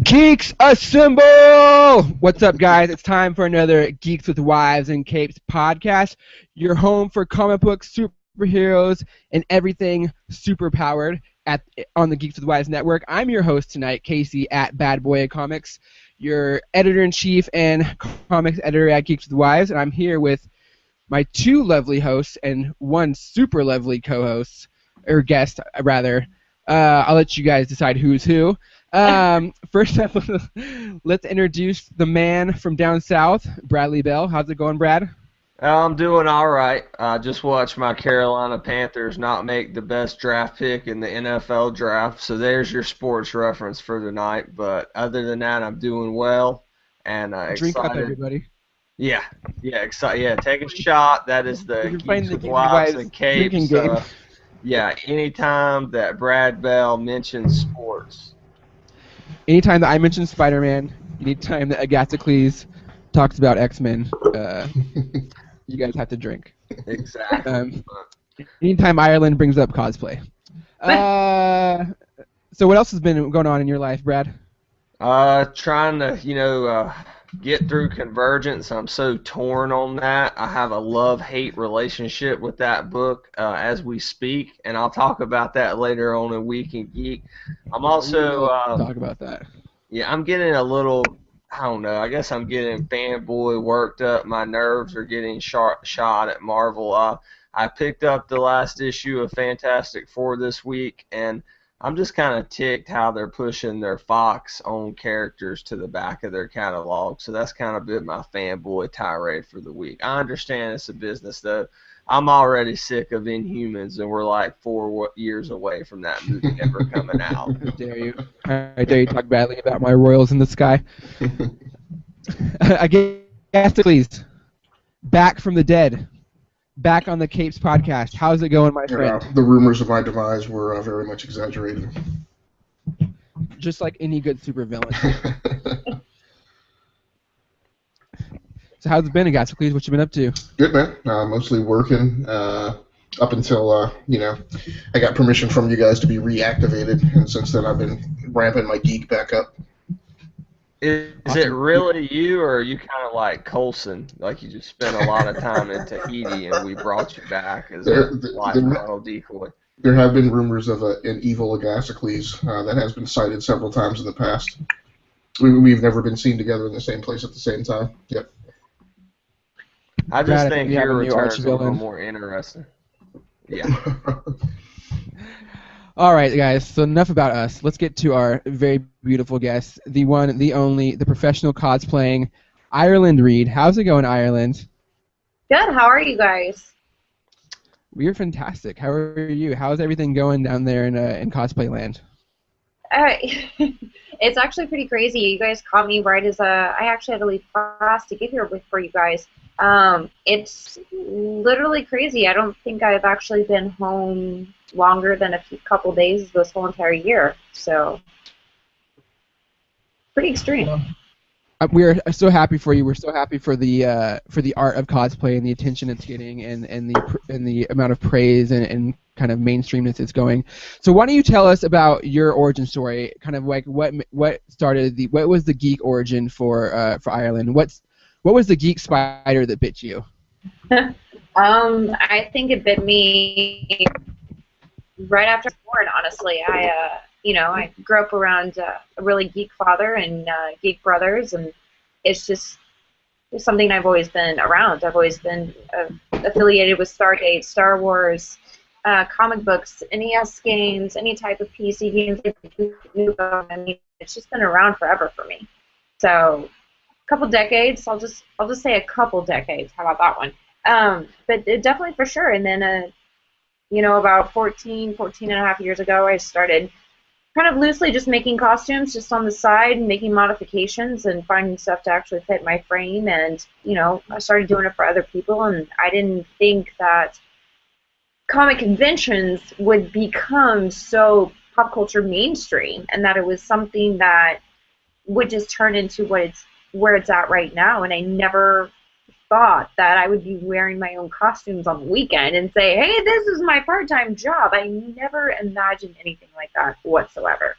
Geeks assemble! What's up, guys? It's time for another Geeks with Wives and Capes podcast. Your home for comic books, superheroes, and everything superpowered on the Geeks with Wives network. I'm your host tonight, Casey at Bad Boy Comics, your editor-in-chief and comics editor at Geeks with Wives, and I'm here with my two lovely hosts and one super lovely co-host, or guest, rather. I'll let you guys decide who's who. First up, let's introduce the man from down south, Bradley Bell. How's it going, Brad? I'm doing all right. I just watched my Carolina Panthers not make the best draft pick in the NFL draft, so there's your sports reference for tonight. But other than that, I'm doing well and Drink excited. up, everybody. Yeah, excited. Yeah, take a shot. That is the You're playing Geeks the with Geeks with Wives Wives and drinking Capes. game. Yeah, anytime that Brad Bell mentions sports. Anytime that I mention Spider-Man, anytime that Agathocles talks about X-Men, you guys have to drink. Exactly. Anytime Ireland brings up cosplay. So what else has been going on in your life, Brad? Trying to, get through Convergence. I'm so torn on that. I have a love-hate relationship with that book as we speak, and I'll talk about that later on in Week in Geek. I'm also talk about that. Yeah, I'm getting a little, I don't know, I guess I'm getting fanboy worked up. My nerves are getting shot at Marvel. I picked up the last issue of Fantastic Four this week, and I'm just kind of ticked how they're pushing their Fox-owned characters to the back of their catalog. So that's kind of been my fanboy tirade for the week. I understand it's a business, though. I'm already sick of Inhumans, and we're like 4 years away from that movie ever coming out. How dare you? How dare you talk badly about my Royals in the sky? Agathocles, back from the dead. Back on the Capes podcast. How's it going, my friend? The rumors of my demise were very much exaggerated. Just like any good supervillain. So how's it been, Agathocles? What you been up to? Good, man. Mostly working up until, I got permission from you guys to be reactivated, and since then I've been ramping my geek back up. Is it really you, or are you kind of like Coulson? Like you just spent a lot of time in Tahiti and we brought you back as a live model decoy? There have been rumors of an evil Agathocles that has been cited several times in the past. We've never been seen together in the same place at the same time. Yep. I just think your return's a little more interesting. Yeah. All right, guys, so enough about us. Let's get to our very beautiful guest, the one, the only, the professional cosplaying Ireland Reid. How's it going, Ireland? Good. How are you guys? We're fantastic. How are you? How's everything going down there in cosplay land? It's actually pretty crazy. You guys caught me right as I actually had to leave class to get here for you guys. It's literally crazy. I don't think I've actually been home longer than a couple days this whole entire year. So, pretty extreme. We're so happy for you. We're so happy for the art of cosplay and the attention it's getting and the amount of praise and kind of mainstreamness it's going. So why don't you tell us about your origin story? Kind of like what was the geek origin for Ireland? What was the geek spider that bit you? I think it bit me right after I was born. Honestly, I grew up around a really geek father and geek brothers, and it's something I've always been around. I've always been affiliated with Stargate, Star Wars, comic books, NES games, any type of PC games. I mean, it's just been around forever for me. So, a couple decades. I'll just say a couple decades. How about that one? But definitely for sure. And then, about 14 and a half years ago, I started kind of loosely just making costumes just on the side and making modifications and finding stuff to actually fit my frame. And, I started doing it for other people, and I didn't think that comic conventions would become so pop culture mainstream and that it was something that would just turn into where it's at right now. And I never thought that I would be wearing my own costumes on the weekend and say, hey, this is my part-time job. I never imagined anything like that whatsoever.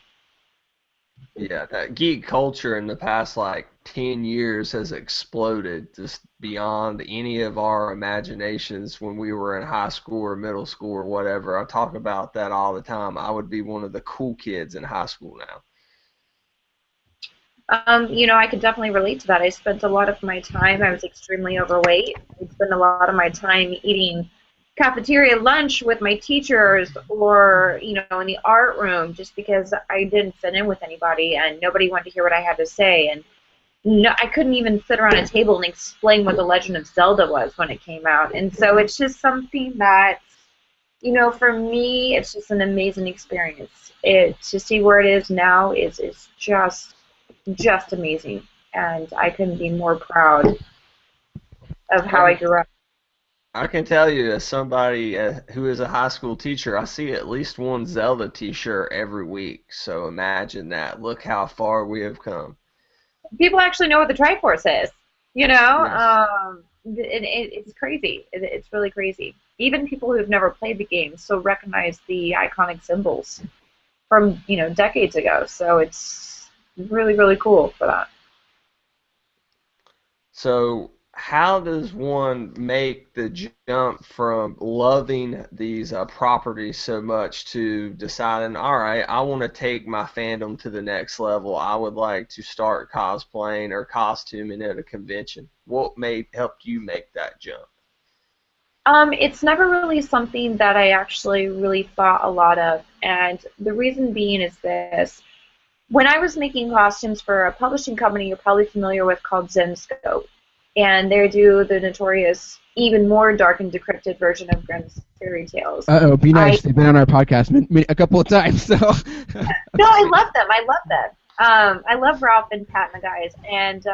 Yeah, that geek culture in the past like 10 years has exploded just beyond any of our imaginations when we were in high school or middle school or whatever. I talk about that all the time. I would be one of the cool kids in high school now. I could definitely relate to that. I spent a lot of my time, I was extremely overweight. I spent a lot of my time eating cafeteria lunch with my teachers or, in the art room just because I didn't fit in with anybody and nobody wanted to hear what I had to say. And no, I couldn't even sit around a table and explain what The Legend of Zelda was when it came out. And so it's just something that, for me, it's just an amazing experience. To see where it is now is just amazing, and I couldn't be more proud of how I grew up. I can tell you, as somebody who is a high school teacher, I see at least one Zelda T-shirt every week. So imagine that. Look how far we have come. People actually know what the Triforce is. Yes. It's crazy. It's really crazy. Even people who've never played the game still recognize the iconic symbols from decades ago. So it's really really cool for that. So how does one make the jump from loving these properties so much to deciding, all right, I want to take my fandom to the next level. I would like to start cosplaying or costuming at a convention. What may help you make that jump? It's never really something that I actually really thought a lot of, and the reason being is this. When I was making costumes for a publishing company you're probably familiar with called Zenscope, and they do the notorious, even more dark and decrypted version of Grimm's fairy tales. Uh-oh, be nice. They've been on our podcast a couple of times, so. No, I love them. I love them. I love Ralph and Pat and the guys, and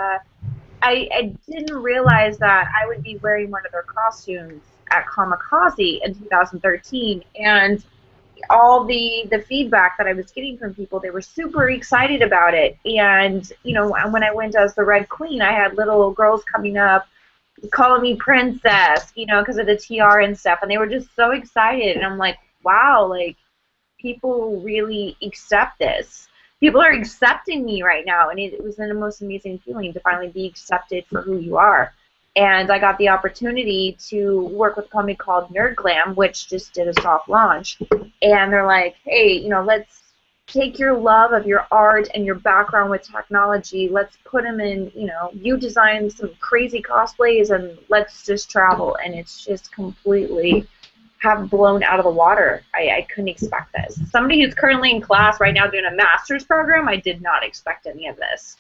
I didn't realize that I would be wearing one of their costumes at Kamikaze in 2013, and all the feedback that I was getting from people, they were super excited about it. And when I went as the Red Queen, I had little girls coming up calling me princess, because of the tiara and stuff, and they were just so excited. And I'm like, wow, like people really accept this. People are accepting me right now, and it was the most amazing feeling to finally be accepted for who you are. And I got the opportunity to work with a company called Nerd Glam, which just did a soft launch. And they're like, hey, let's take your love of your art and your background with technology. Let's put them in, you design some crazy cosplays and let's just travel. And it's just completely have blown out of the water. I couldn't expect this. Somebody who's currently in class right now doing a master's program, I did not expect any of this.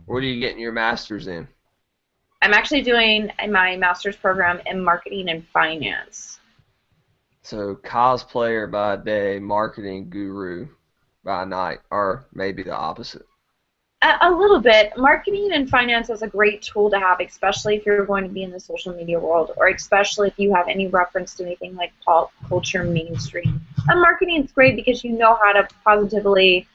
What are you getting your master's in? I'm actually doing my master's program in marketing and finance. So cosplayer by day, marketing guru by night, or maybe the opposite. A little bit. Marketing and finance is a great tool to have, especially if you're going to be in the social media world, or especially if you have any reference to anything like pop culture mainstream. And marketing is great because you know how to positively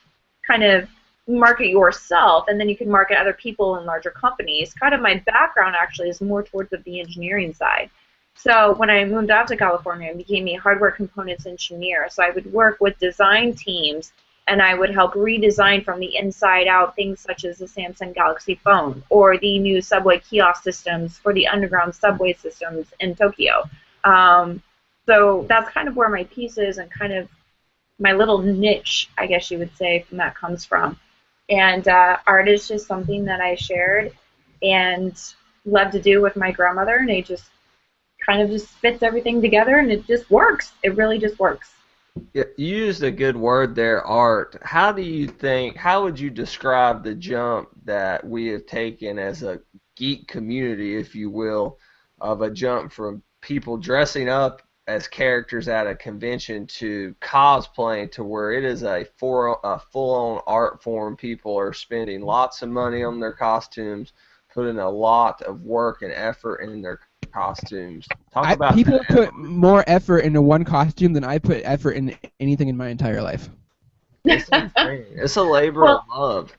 kind of market yourself, and then you can market other people in larger companies. Kind of my background actually is more towards the engineering side. So when I moved out to California, I became a hardware components engineer. So I would work with design teams, and I would help redesign from the inside out things such as the Samsung Galaxy phone or the new subway kiosk systems for the underground subway systems in Tokyo. So that's kind of where my piece is and kind of my little niche, I guess you would say, from that comes from. And art is just something that I shared and love to do with my grandmother, and it just kind of just fits everything together, and it just works. It really just works. Yeah, you used a good word there, art. How would you describe the jump that we have taken as a geek community, if you will, of a jump from people dressing up as characters at a convention to cosplaying to where it is a full-on art form? People are spending lots of money on their costumes, putting a lot of work and effort in their costumes. People put more effort into one costume than I put effort in anything in my entire life. It's insane. It's a labor of love.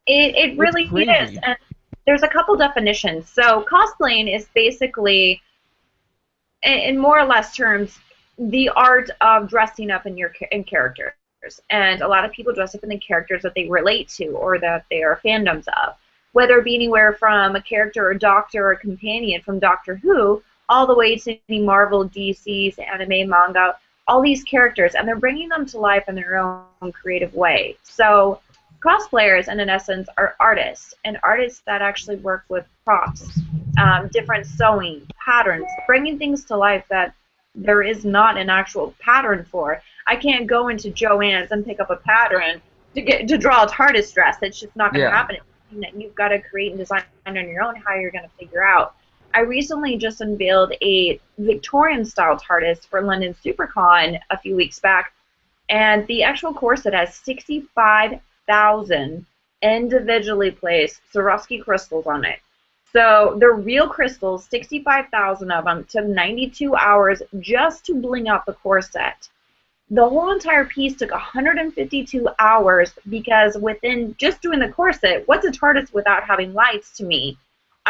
It really is. And there's a couple definitions. So cosplaying is basically, in more or less terms, the art of dressing up in character. and a lot of people dress up in the characters that they relate to or that they are fandoms of, whether it be anywhere from a character, a doctor, or a companion from Doctor Who, all the way to the Marvel, DC's, anime, manga, all these characters, and they're bringing them to life in their own creative way. So cosplayers, in essence, are artists, and artists that actually work with props, different sewing, patterns, bringing things to life that there is not an actual pattern for. I can't go into Joann's and pick up a pattern to draw a TARDIS dress. It's just not going to happen. It's something that you've got to create and design on your own how you're going to figure out. I recently just unveiled a Victorian-style TARDIS for London SuperCon a few weeks back, and the actual corset has 65,000 individually placed Swarovski crystals on it. So they're real crystals, 65,000 of them, took 92 hours just to bling out the corset. The whole entire piece took 152 hours because within just doing the corset, what's a TARDIS without having lights to me?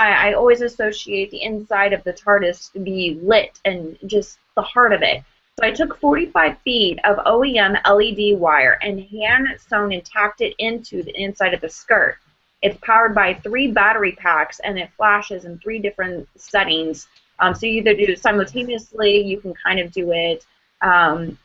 I always associate the inside of the TARDIS to be lit and just the heart of it. So I took 45 feet of OEM LED wire and hand sewn and tacked it into the inside of the skirt. It's powered by 3 battery packs, and it flashes in 3 different settings. So you either do it simultaneously, you can kind of do it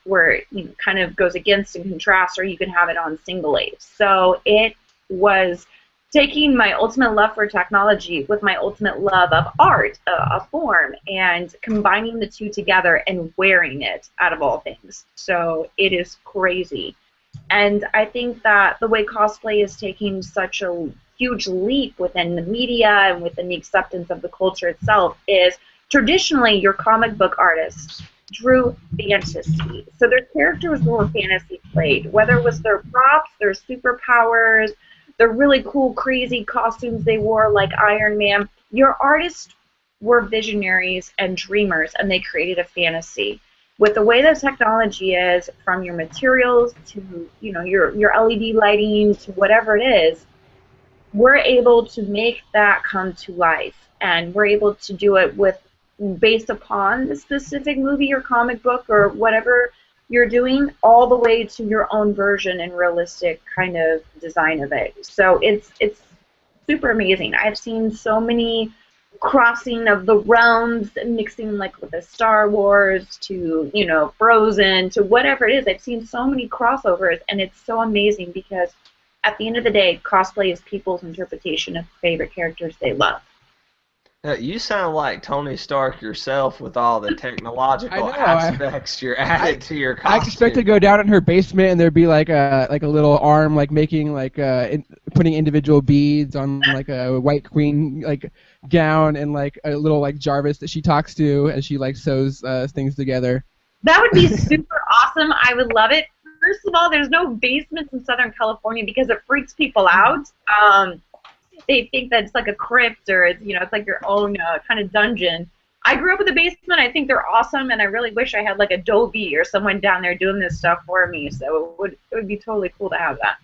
where it kind of goes against and contrasts, or you can have it on single A. So it was taking my ultimate love for technology with my ultimate love of art, a form, and combining the two together and wearing it out of all things. So it is crazy. And I think that the way cosplay is taking such a huge leap within the media and within the acceptance of the culture itself is traditionally your comic book artists drew fantasy. So their characters were fantasy played, whether it was their props, their superpowers, the really cool, crazy costumes they wore like Iron Man. Your artists were visionaries and dreamers, and they created a fantasy. With the way that technology is, from your materials to your LED lighting to whatever it is, we're able to make that come to life, and we're able to do it based upon the specific movie or comic book or whatever you're doing, all the way to your own version and realistic kind of design of it. So it's super amazing. I've seen so many crossing of the realms, mixing like with the Star Wars to Frozen to whatever it is. I've seen so many crossovers, and it's so amazing because at the end of the day, cosplay is people's interpretation of favorite characters they love. You sound like Tony Stark yourself with all the technological aspects you're adding to your costume. I expect to go down in her basement and there'd be like a little arm making putting individual beads on like a White Queen gown, and like a little Jarvis that she talks to as she sews things together. That would be super awesome. I would love it. First of all, there's no basements in Southern California because it freaks people out. They think that it's like a crypt, or it's like your own kind of dungeon. I grew up with a basement. I think they're awesome, and I really wish I had like Adobe or someone down there doing this stuff for me. So it would be totally cool to have that.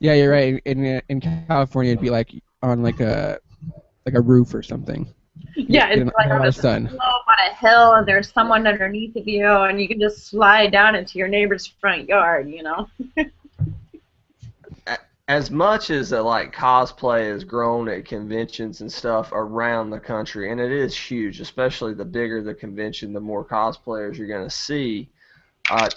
Yeah, you're right. In California, it'd be like on a roof or something. Yeah, it's like on a slope on a hill, and there's someone underneath of you, and you can just slide down into your neighbor's front yard. As much as cosplay has grown at conventions and stuff around the country, and it is huge, especially the bigger the convention, the more cosplayers you're going to see. I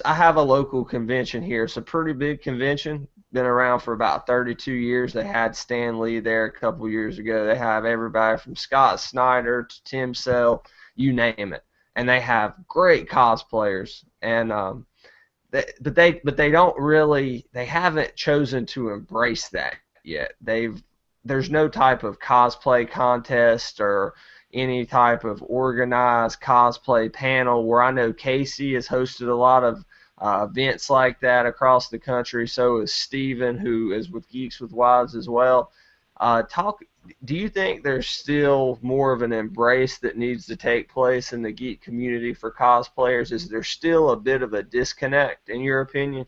have a local convention here. It's a pretty big convention. Been around for about 32 years. They had Stan Lee there a couple years ago. They have everybody from Scott Snyder to Tim Sale, you name it, and they have great cosplayers. And But they don't really, they haven't chosen to embrace that yet. There's no type of cosplay contest or any type of organized cosplay panel where I know Casey has hosted a lot of events like that across the country. So is Steven, who is with Geeks with Wives as well. Do you think there's still more of an embrace that needs to take place in the geek community for cosplayers? Is there still a bit of a disconnect, in your opinion?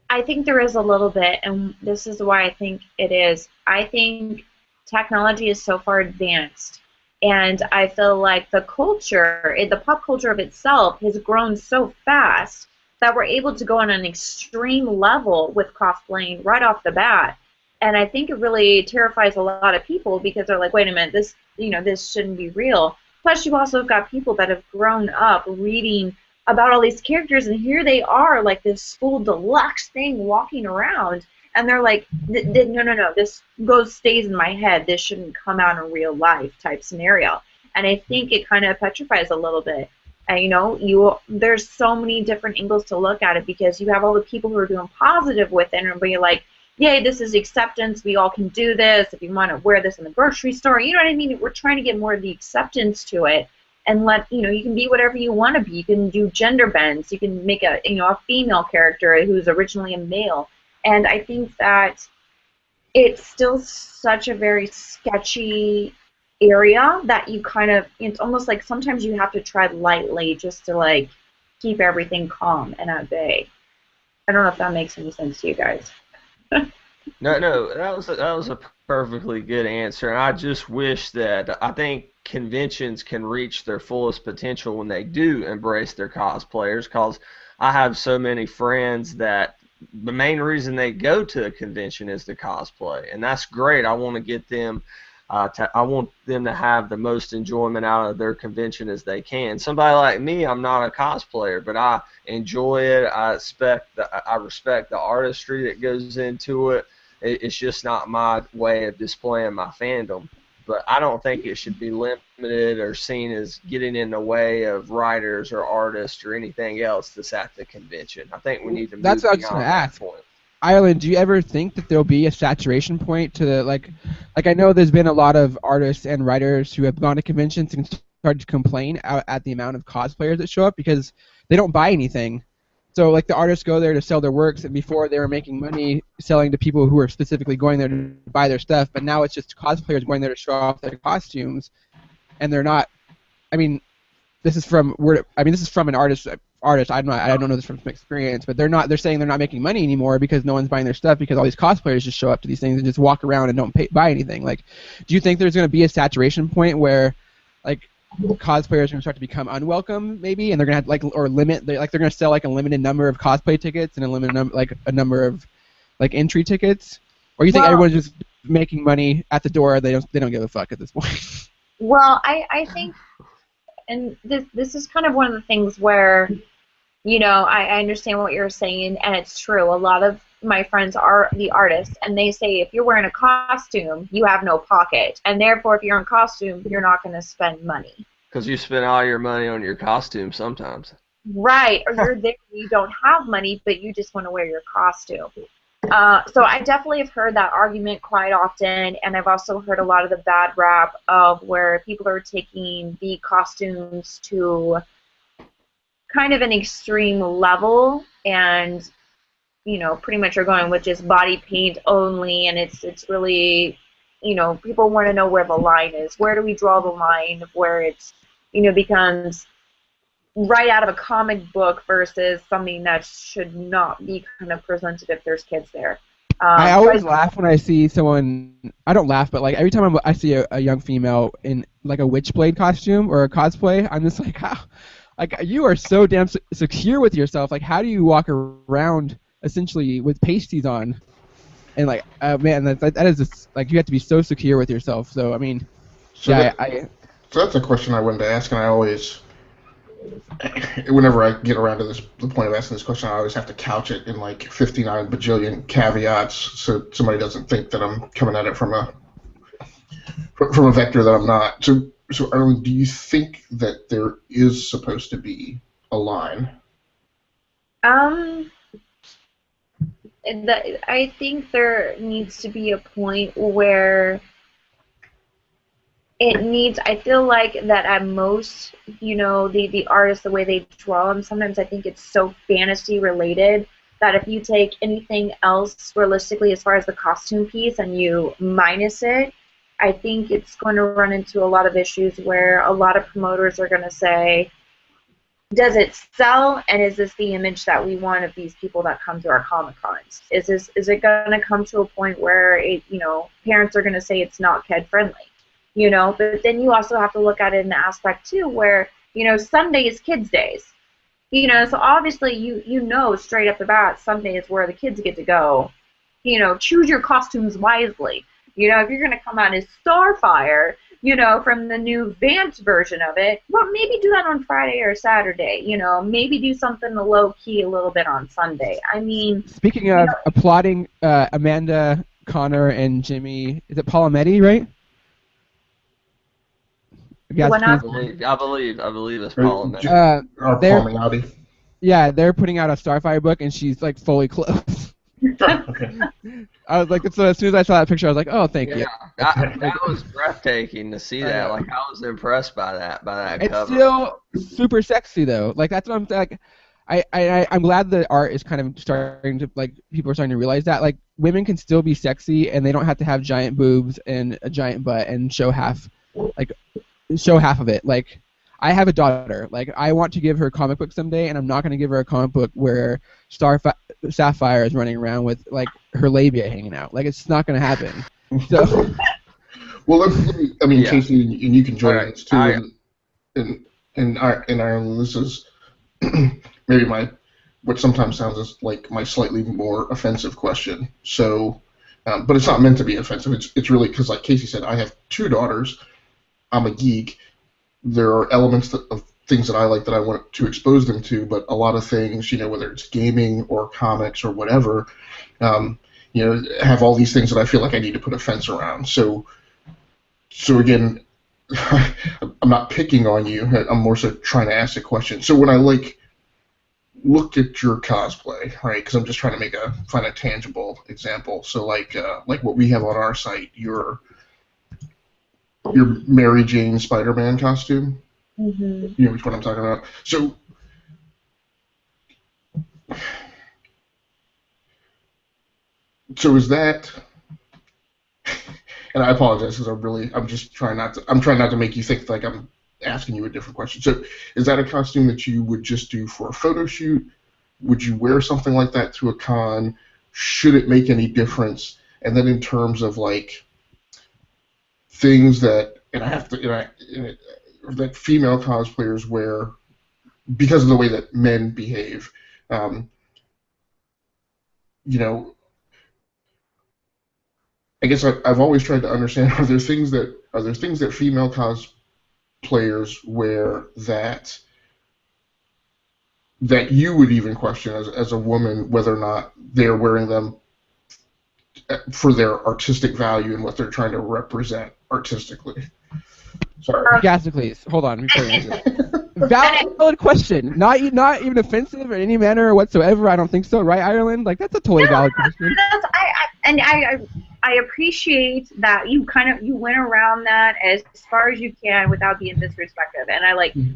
I think there is a little bit, and this is why I think it is. I think technology is so far advanced And I feel like the culture, the pop culture of itself, has grown so fast that we're able to go on an extreme level with cosplaying right off the bat. And I think it really terrifies a lot of people because they're like, wait a minute, this shouldn't be real. Plus, you also got people that have grown up reading about all these characters, and here they are, like this full deluxe thing walking around, and they're like, no, this stays in my head. This shouldn't come out in real life type scenario. And I think it kind of petrifies a little bit. And, there's so many different angles to look at it because you have all the people who are doing positive with it and be like, yay, this is acceptance. We all can do this. If you want to wear this in the grocery store, you know what I mean? We're trying to get more of the acceptance to it and you can be whatever you want to be. You can do gender bends. You can make a female character who's originally a male. And I think that it's still such a very sketchy area that it's almost like sometimes you have to tread lightly just to like keep everything calm and at bay. I don't know if that makes any sense to you guys. No, that was a perfectly good answer, and I just wish that I think conventions can reach their fullest potential when they do embrace their cosplayers, because I have so many friends that the main reason they go to a convention is to cosplay, and that's great. I want to get them. I want them to have the most enjoyment out of their convention as they can. Somebody like me, I'm not a cosplayer, but I enjoy it. I respect the artistry that goes into it. It's just not my way of displaying my fandom. But I don't think it should be limited or seen as getting in the way of writers or artists or anything else that's at the convention. I think we need to move That's what I was going to ask. Ireland, do you ever think that there'll be a saturation point to the like I know there's been a lot of artists and writers who have gone to conventions and started to complain at the amount of cosplayers that show up because they don't buy anything. So like the artists go there to sell their works, and before they were making money selling to people who were specifically going there to buy their stuff, but now it's just cosplayers going there to show off their costumes, and they're not. I mean, this is from an artist. I don't know this from experience, but they're saying they're not making money anymore because no one's buying their stuff because all these cosplayers just show up to these things and just walk around and don't buy anything. Like, do you think there's going to be a saturation point where, like, cosplayers are going to start to become unwelcome, maybe, and they're going to have they're going to sell like a limited number of cosplay tickets and a number of like entry tickets, or you think everyone's just making money at the door? They don't give a fuck at this point. Well, I think, and this is kind of one of the things where. I understand what you're saying, and it's true. A lot of my friends are the artists, and they say if you're wearing a costume, you have no pocket, and therefore if you're in costume, you're not going to spend money. Because you spend all your money on your costume sometimes. Right, or you're there, you don't have money, but you just want to wear your costume. So I definitely have heard that argument quite often, and I've also heard a lot of the bad rap of where people are taking the costumes to kind of an extreme level, and pretty much are going with just body paint only, and it's really, people want to know where the line is. Where do we draw the line of where it's becomes right out of a comic book versus something that should not be kind of presented if there's kids there. I always laugh when I see someone. I don't laugh, but like every time I see a young female in like a Witchblade costume or a cosplay, I'm just like, how. Like, you are so damn secure with yourself. Like, how do you walk around essentially with pasties on? And like, man, that is just, like, you have to be so secure with yourself. So I mean, so that's a question I wanted to ask, and I always, whenever I get around to the point of asking this question, I always have to couch it in like 59 bajillion caveats, so somebody doesn't think that I'm coming at it from a vector that I'm not. So, Ireland, do you think that there is supposed to be a line? I think there needs to be a point where I feel like that at most, the artists, the way they draw them, sometimes I think it's so fantasy related that if you take anything else realistically as far as the costume piece and you minus it, I think it's going to run into a lot of issues where a lot of promoters are going to say, does it sell, and is this the image that we want of these people that come to our Comic-Cons? Is it going to come to a point where parents are going to say it's not kid friendly? you know. But then you also have to look at it in the aspect too, where, you know, Sunday is kids' days. You know, so obviously you know straight up the bat, Sunday is where the kids get to go. You know, choose your costumes wisely. You know, if you're going to come out as Starfire, you know, from the new Vance version of it, well, maybe do that on Friday or Saturday. You know, maybe do something low key a little bit on Sunday. I mean, Speaking of applauding Amanda, Connor, and Jimmy, is it Palometti, right? I believe it's Palometti. They're Palmiotti. Yeah, they're putting out a Starfire book, and she's like fully clothed. Okay. I was like, so as soon as I saw that picture, I was like, oh, thank you. That was breathtaking to see that. Like, I was impressed by that It's cover. still super sexy though. Like that's what I'm like. I'm glad the art is kind of starting to, like, people are starting to realize that, like, women can still be sexy and they don't have to have giant boobs and a giant butt and show half of it. Like, I have a daughter. Like, I want to give her a comic book someday, and I'm not going to give her a comic book where Sapphire is running around with, like, her labia hanging out. Like, it's just not going to happen. So. Well, I mean, Yeah. Casey, and you can join All right. us too. In Ireland, this is maybe what sometimes sounds as like my slightly more offensive question. So, but it's not meant to be offensive. It's really because, like Casey said, I have 2 daughters. I'm a geek. There are elements of things that I like that I want to expose them to, but a lot of things, you know, whether it's gaming or comics or whatever, you know, have all these things that I feel like I need to put a fence around. So again, I'm not picking on you. I'm more so trying to ask a question. So when I looked at your cosplay, right? Because I'm just trying to find a tangible example. So like what we have on our site, your Mary Jane Spider-Man costume. Mm-hmm. You know which one I'm talking about. So is that? And I apologize because I'm trying not to make you think like I'm asking you a different question. So is that a costume that you would just do for a photo shoot? Would you wear something like that to a con? Should it make any difference? And then in terms of like things that, that female cosplayers wear because of the way that men behave, you know, I guess I've always tried to understand, are there things that female cosplayers wear that you would even question as a woman whether or not they're wearing them for their artistic value and what they're trying to represent artistically? Sorry. Gasicles. Hold on. Before you answer. Valid question. Not even offensive in any manner whatsoever. I don't think so. Right, Ireland? Like, that's a totally valid question. I appreciate that you went around that as far as you can without being disrespectful, and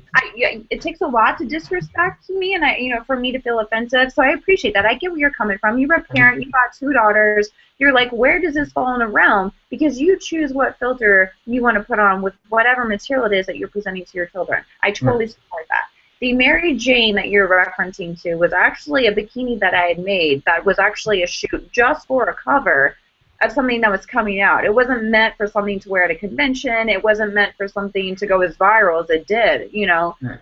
it takes a lot to disrespect me, and for me to feel offensive. So I appreciate that. I get where you're coming from. You're a parent. You got 2 daughters. You're like, where does this fall in the realm? Because you choose what filter you want to put on with whatever material it is that you're presenting to your children. I totally support that. The Mary Jane that you're referencing to was actually a bikini that I had made that was actually a shoot just for a cover of something that was coming out. It wasn't meant for something to wear at a convention. It wasn't meant for something to go as viral as it did.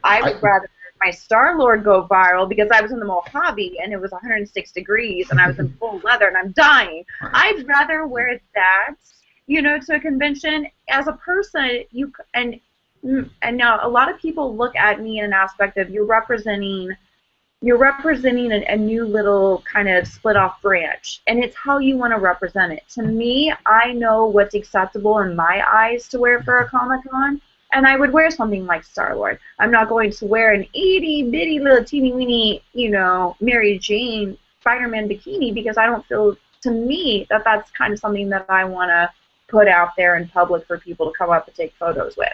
I would rather my Star-Lord go viral because I was in the Mojave and it was 106 degrees and I was in full leather and I'm dying. I'd rather wear that, to a convention. As a person, and now a lot of people look at me in an aspect of you're representing a new little kind of split off branch, and it's how you want to represent it. To me, I know what's acceptable in my eyes to wear for a Comic-Con, and I would wear something like Star-Lord. I'm not going to wear an itty-bitty little teeny-weeny, Mary Jane Spider-Man bikini because I don't feel, to me, that that's kind of something that I want to put out there in public for people to come up and take photos with.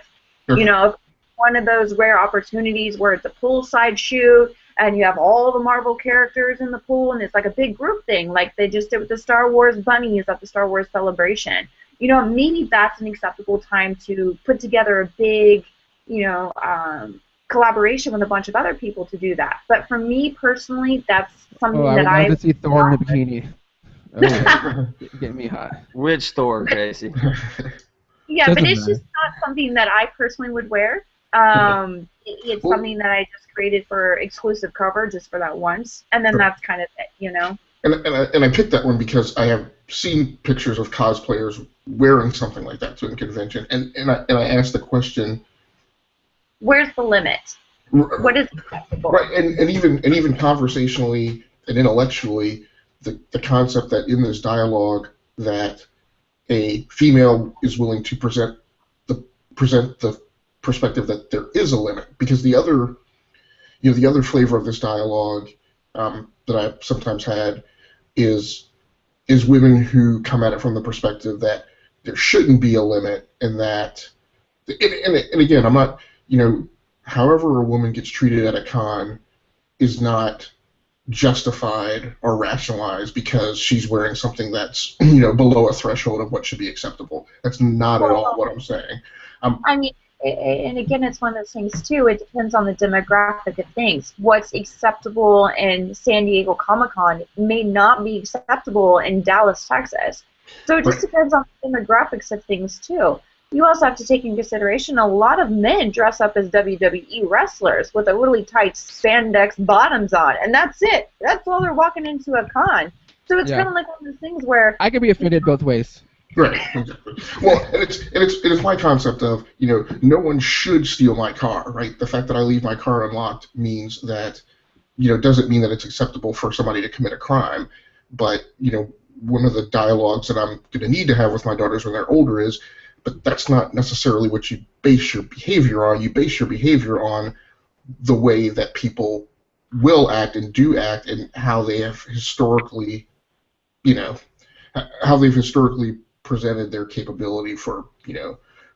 If one of those rare opportunities where it's a poolside shoot, and you have all the Marvel characters in the pool, and it's like a big group thing, like they just did with the Star Wars bunnies at the Star Wars Celebration. Maybe that's an acceptable time to put together a big, collaboration with a bunch of other people to do that. But for me personally, that's something that I would love to see Thor in a bikini. Oh, getting me hot. Which Thor, Casey? Yeah, but Doesn't it's matter. just not something that I personally would wear. It's Well, something that I just created for exclusive cover just for that once, and then that's kind of it, you know? and I picked that one because I have seen pictures of cosplayers wearing something like that to a convention, and I asked the question, Where's the limit? What is acceptable? right, and even conversationally and intellectually, the concept that in this dialogue that a female is willing to present the perspective that there is a limit, because the other flavor of this dialogue that I've sometimes had is women who come at it from the perspective that there shouldn't be a limit, and that and again, I'm not, however a woman gets treated at a con is not justified or rationalized because she's wearing something that's below a threshold of what should be acceptable. That's not at all Well, what I'm saying. I mean, and again, it's one of those things too. It depends on the demographic of things. What's acceptable in San Diego Comic-Con may not be acceptable in Dallas, Texas. So it just Right. depends on the demographics of things too. You also have to take in consideration a lot of men dress up as WWE wrestlers with a really tight spandex bottoms on, and that's it. That's all they're walking into a con. So it's Yeah. kind of like one of those things where I could be offended both ways. Right, exactly. Well, and it's my concept of, no one should steal my car, right? The fact that I leave my car unlocked means that, doesn't mean that it's acceptable for somebody to commit a crime. But, one of the dialogues that I'm going to need to have with my daughters when they're older is, but that's not necessarily what you base your behavior on. You base your behavior on the way that people will act and do act, and how they have historically, you know, how they've historically presented their capability for,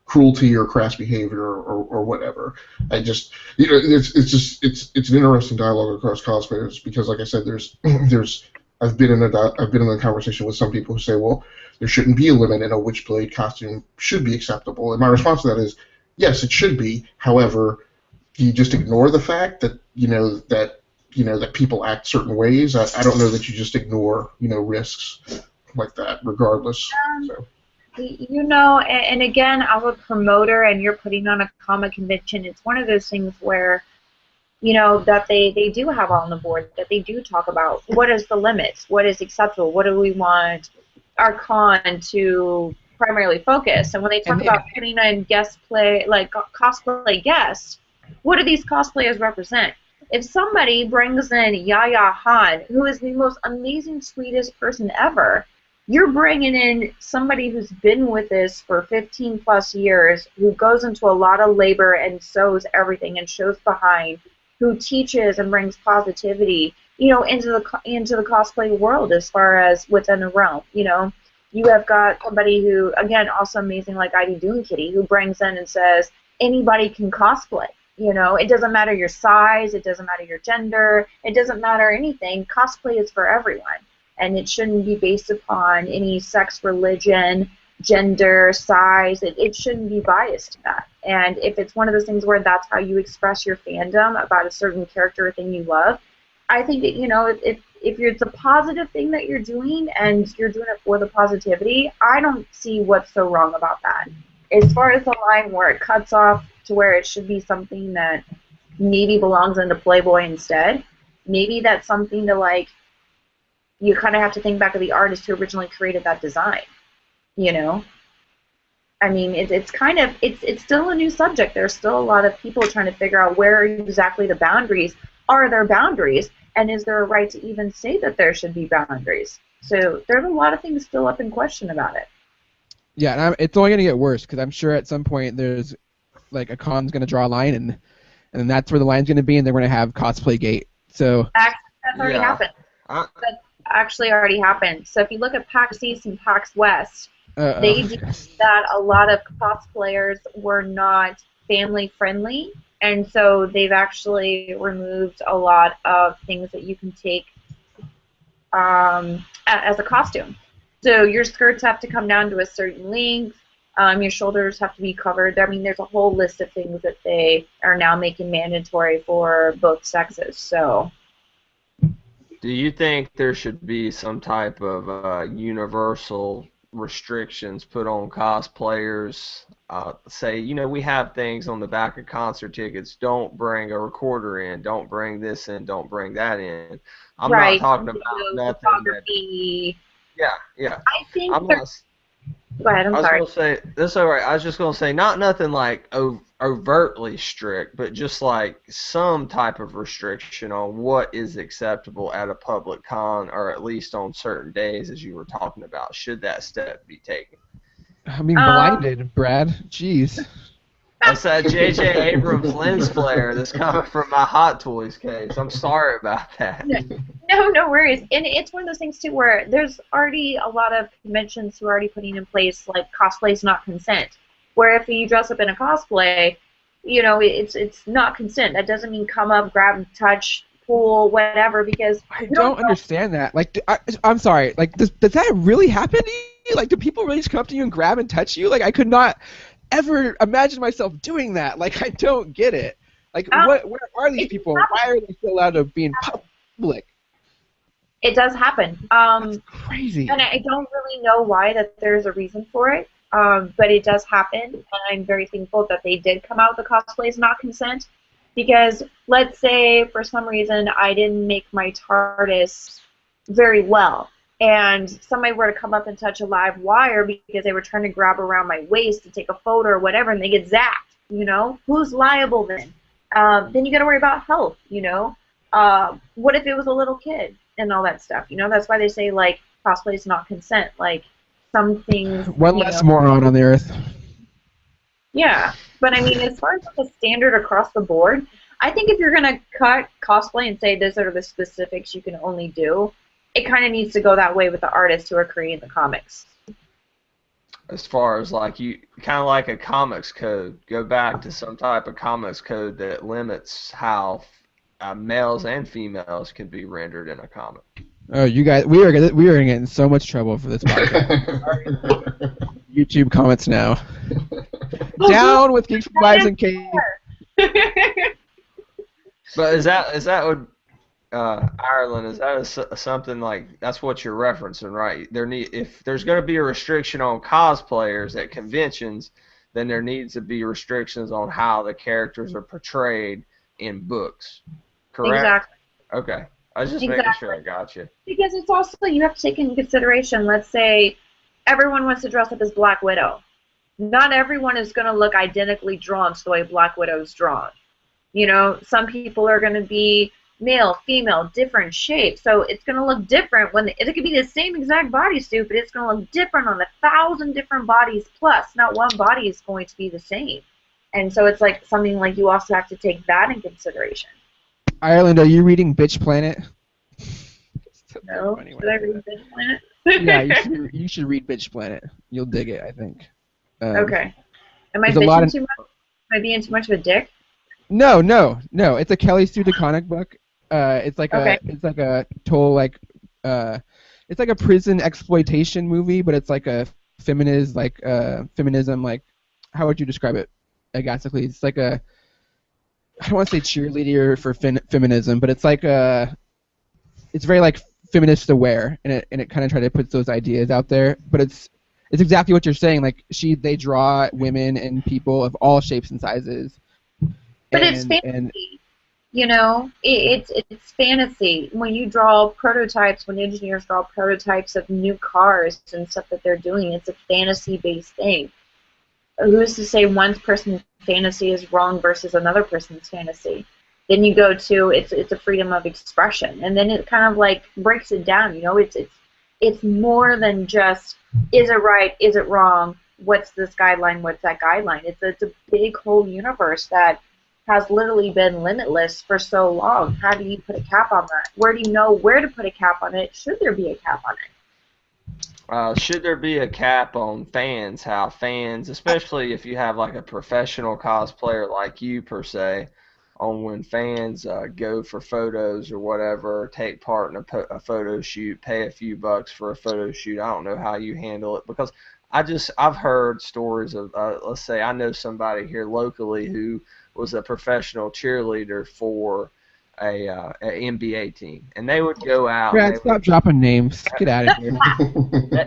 cruelty or crass behavior or whatever. I just, it's an interesting dialogue across cosplayers because, like I said, I've been in a conversation with some people who say, well, there shouldn't be a limit in a Witchblade costume should be acceptable, and my response to that is, yes, it should be. However, do you just ignore the fact that that people act certain ways? I don't know that you just ignore risks like that, regardless. So. And again, I'm a promoter and you're putting on a comic convention. It's one of those things where, that they do have on the board, that they do talk about what is the limits, what is acceptable, what do we want our con to primarily focus. And when they talk about putting in guest play, like cosplay guests, what do these cosplayers represent? If somebody brings in Yaya Han, who is the most amazing, sweetest person ever, you're bringing in somebody who's been with this for 15 plus years, who goes into a lot of labor and sews everything and shows behind, who teaches and brings positivity, into the cosplay world as far as within the realm. You have got somebody who, again, also amazing like ID Doom Kitty, who brings in and says anybody can cosplay. It doesn't matter your size, it doesn't matter your gender, it doesn't matter anything. Cosplay is for everyone. And it shouldn't be based upon any sex, religion, gender, size. It shouldn't be biased to that. And if it's one of those things where that's how you express your fandom about a certain character or thing you love, I think that, if it's a positive thing that you're doing and you're doing it for the positivity, I don't see what's so wrong about that. As far as the line where it cuts off to where it should be something that maybe belongs into Playboy instead, maybe that's something to you kind of have to think back of the artist who originally created that design, I mean, it's still a new subject. There's still a lot of people trying to figure out where exactly the boundaries are. There boundaries, and is there a right to even say that there should be boundaries? So there's a lot of things still up in question about it. Yeah, and it's only going to get worse because I'm sure at some point there's a con's going to draw a line, and then that's where the line's going to be, and they're going to have cosplay gate. So that's already happened. That's actually already happened. So if you look at PAX East and PAX West, they did that. A lot of cosplayers were not family friendly, and so they've actually removed a lot of things that you can take as a costume. So your skirts have to come down to a certain length. Your shoulders have to be covered. I mean, there's a whole list of things that they are now making mandatory for both sexes. So. Do you think there should be some type of universal restrictions put on cosplayers. Say, we have things on the back of concert tickets. Don't bring a recorder in. Don't bring this in. Don't bring that in. I'm not Right. talking about Video, nothing that. photography. Yeah, yeah. I think I'm there's. not. Go ahead. I'm I was sorry. gonna say that's all right. I was just gonna say not nothing like overtly strict, but just like some type of restriction on what is acceptable at a public con, or at least on certain days, as you were talking about. Should that step be taken? I'm being Um, blinded, Brad. Jeez. That's that J.J. Abrams lens flare that's coming from my Hot Toys case. I'm sorry about that. No worries. And it's one of those things too where there's already a lot of conventions who are already putting in place like cosplay's not consent. Where if you dress up in a cosplay, it's not consent. That doesn't mean come up, grab, touch, pull, whatever. Because I don't understand that. Like, I'm sorry. Like, does that really happen to you? Like, do people really just come up to you and grab and touch you? Like, I could not ever imagine myself doing that. Like, I don't get it. Like, where are these people? Why are they still allowed to be in public? It does happen. That's crazy. And I don't really know why that there's a reason for it, but it does happen, and I'm very thankful that they did come out with the cosplays not consent, because let's say for some reason I didn't make my TARDIS very well, and somebody were to come up and touch a live wire because they were trying to grab around my waist to take a photo or whatever, and they get zapped, who's liable then? Then you got to worry about health, what if it was a little kid? And all that stuff, that's why they say like cosplay is not consent. Like some things. One less moron on the earth. Yeah, but I mean, as far as the standard across the board, I think if you're gonna cut cosplay and say these are the specifics you can only do, it kind of needs to go that way with the artists who are creating the comics. As far as like you, kind of like a comics code, go back to some type of comics code that limits how males and females can be rendered in a comic. Oh, you guys, we are getting in so much trouble for this podcast. YouTube comments now. Down with Geeks, Wives, and Capes. But is that what Ireland? Is that something like that's what you're referencing, right? If there's going to be a restriction on cosplayers at conventions, then there needs to be restrictions on how the characters are portrayed in books. Correct? Exactly. Okay. I was just making sure I got you. Because it's also, you have to take into consideration, let's say everyone wants to dress up as Black Widow. Not everyone is going to look identically drawn to the way Black Widow is drawn. Some people are going to be male, female, different shapes. So it's going to look different it could be the same exact bodysuit, but it's going to look different on 1,000 different bodies plus. Not one body is going to be the same. And so it's like something like you also have to take that in consideration. Ireland, are you reading Bitch Planet? No. Should I read Bitch Planet? Yeah, you should read Bitch Planet. You'll dig it, I think. Okay. Am I bitching too much? Am I being too much of a dick? No. It's a Kelly Sue DeConnick book. It's like a total it's like a prison exploitation movie, but it's like a feminism, how would you describe it? Agassically, it's like a, I don't want to say cheerleader for feminism, but it's like it's very like feminist aware, and it kind of try to put those ideas out there. But it's exactly what you're saying. Like they draw women and people of all shapes and sizes. But it's fantasy, it's fantasy. When you draw prototypes, when engineers draw prototypes of new cars and stuff that they're doing, it's a fantasy-based thing. Who's to say one person's fantasy is wrong versus another person's fantasy? Then you go to it's a freedom of expression, and then it kind of like breaks it down. It's more than just is it right, is it wrong, what's this guideline, what's that guideline. It's a big whole universe that has literally been limitless for so long. How do you put a cap on that? Where do you know where to put a cap on it? Should there be a cap on it? Should there be a cap on fans? How fans, especially if you have like a professional cosplayer like you per se, on when fans go for photos or whatever, take part in a photo shoot, pay a few bucks for a photo shoot. I don't know how you handle it, because I've heard stories of let's say I know somebody here locally who was a professional cheerleader for NBA team, and they would go out. Brad, stop dropping names. Get out of here.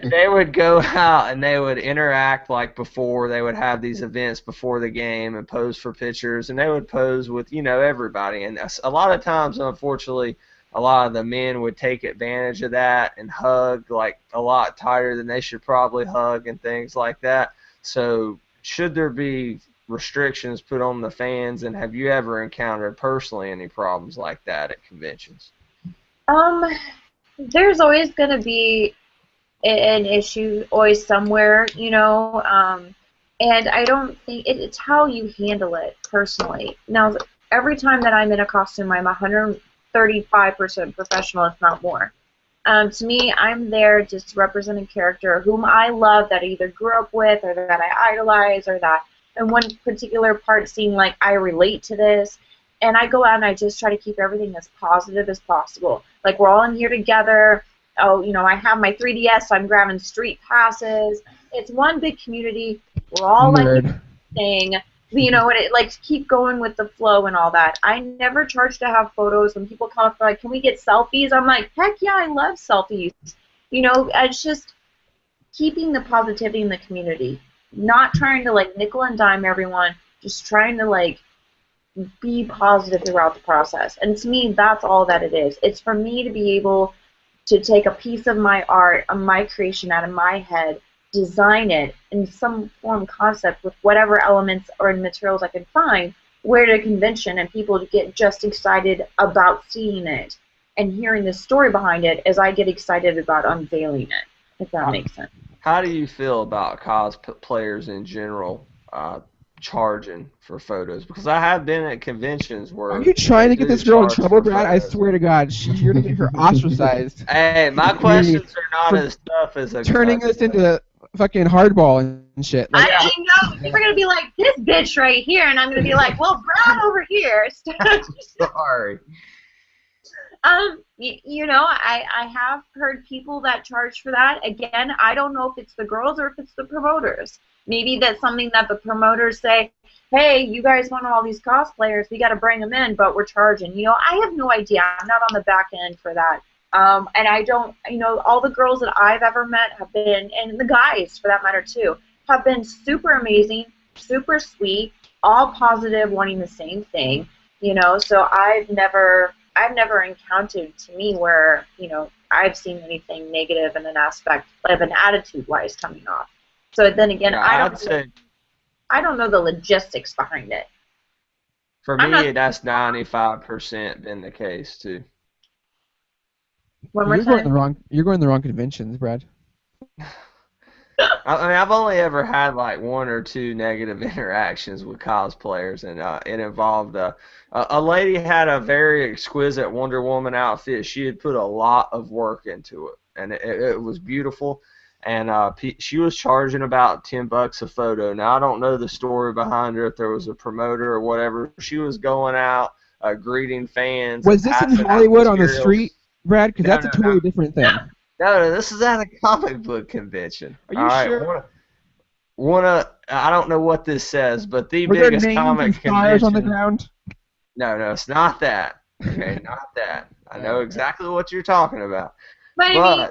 They would go out and they would interact like before. They would have these events before the game and pose for pictures, and they would pose with everybody. And a lot of times, unfortunately, a lot of the men would take advantage of that and hug like a lot tighter than they should probably hug and things like that. So should there be restrictions put on the fans, and have you ever encountered personally any problems like that at conventions? There's always going to be an issue always somewhere, and I don't think it's how you handle it personally. Now, every time that I'm in a costume, I'm 135% professional, if not more. To me, I'm there just to represent a character whom I love, that I either grew up with or that I idolize, or that in one particular part seem like I relate to this. And I go out and I just try to keep everything as positive as possible. Like, we're all in here together. Oh, I have my 3DS, so I'm grabbing street passes. It's one big community. We're all like saying, like, keep going with the flow and all that. I never charge to have photos. When people come up, they're like, can we get selfies? I'm like, heck yeah, I love selfies. It's just keeping the positivity in the community. Not trying to, like, nickel and dime everyone. Just trying to, like, be positive throughout the process. And to me, that's all that it is. It's for me to be able to take a piece of my art, of my creation out of my head, design it in some form concept with whatever elements or materials I can find, wear it at a convention, and people to get just excited about seeing it and hearing the story behind it as I get excited about unveiling it, if that makes sense. How do you feel about cosplayers in general charging for photos? Because I have been at conventions where... Are you trying to get this girl in trouble, Brad? I swear to God, you're going to get her ostracized. Hey, my questions are not as tough as a... Turning this into fucking hardball and shit. Like, I know. People are going to be like, this bitch right here, and I'm going to be like, well, Brad over here. Sorry. I have heard people that charge for that. Again, I don't know if it's the girls or if it's the promoters. Maybe that's something that the promoters say, hey, you guys want all these cosplayers, we got to bring them in, but we're charging. I have no idea. I'm not on the back end for that. And I don't, all the girls that I've ever met have been, and the guys for that matter too, have been super amazing, super sweet, all positive, wanting the same thing, so I've never encountered, to me, where, I've seen anything negative in an aspect of an attitude-wise coming off. So then again, I don't know the logistics behind it. For me, that's 95% been the case, too. You're going the wrong conventions, Brad. I mean, I've only ever had like one or two negative interactions with cosplayers, and it involved a lady had a very exquisite Wonder Woman outfit. She had put a lot of work into it, and it was beautiful. And she was charging about $10 a photo. Now, I don't know the story behind her, if there was a promoter or whatever. She was going out greeting fans. Was this in Hollywood on the street, Brad? Because that's a totally different thing. No, this is at a comic book convention. Are you sure? I don't know what this says, but the Were biggest there names comic and convention. stars on the ground? No, it's not that. Okay, not that. I know exactly what you're talking about. But I mean,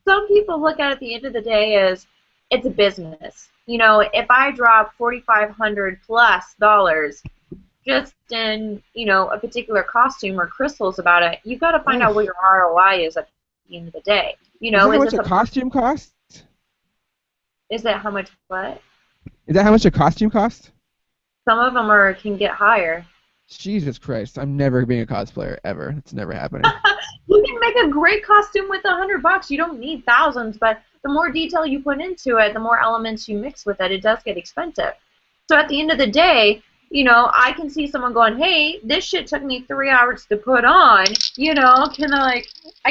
some people look at it at the end of the day as it's a business. If I drop $4,500 plus just in, a particular costume or crystals about it, you've got to find out what your ROI is at the end of the day. Is that how much a costume costs? Is that how much what? Is that how much a costume costs? Some of them can get higher. Jesus Christ, I'm never being a cosplayer ever. It's never happening. You can make a great costume with $100. You don't need thousands, but the more detail you put into it, the more elements you mix with it, it does get expensive. So at the end of the day, I can see someone going, hey, this shit took me 3 hours to put on. Can I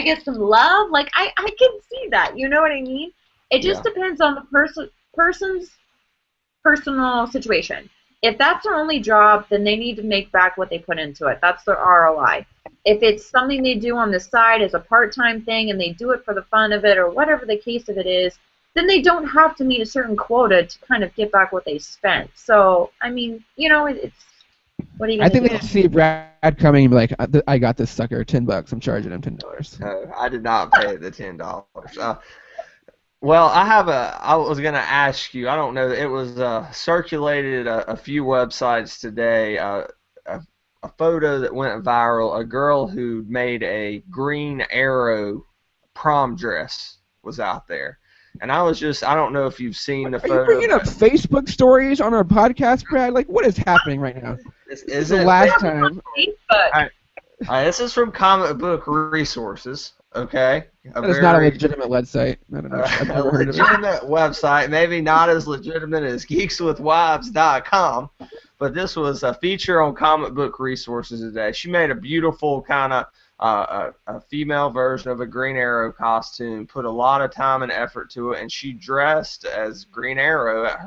get some love? Like, I can see that. You know what I mean? It just depends on the person's personal situation. If that's their only job, then they need to make back what they put into it. That's their ROI. If it's something they do on the side as a part-time thing and they do it for the fun of it or whatever the case of it is, then they don't have to meet a certain quota to kind of get back what they spent. So, I mean, What are you I gonna think do? they just see Brad coming and be like, I got this sucker, $10. I'm charging him $10. I did not pay the $10. Well, I was going to ask you, I don't know, it was circulated a few websites today, a photo that went viral, a girl who made a Green Arrow prom dress was out there. And I don't know if you've seen the Are you photo. bringing up Facebook stories on our podcast, Brad? Like, what is happening right now? This is the last time. Facebook. This is from Comic Book Resources, okay? That is not a legitimate website. I don't know. I've A never heard of it. legitimate website, maybe not as legitimate as geekswithwives.com, but this was a feature on Comic Book Resources today. She made a beautiful kind of a female version of a Green Arrow costume, put a lot of time and effort to it, and she dressed as Green Arrow at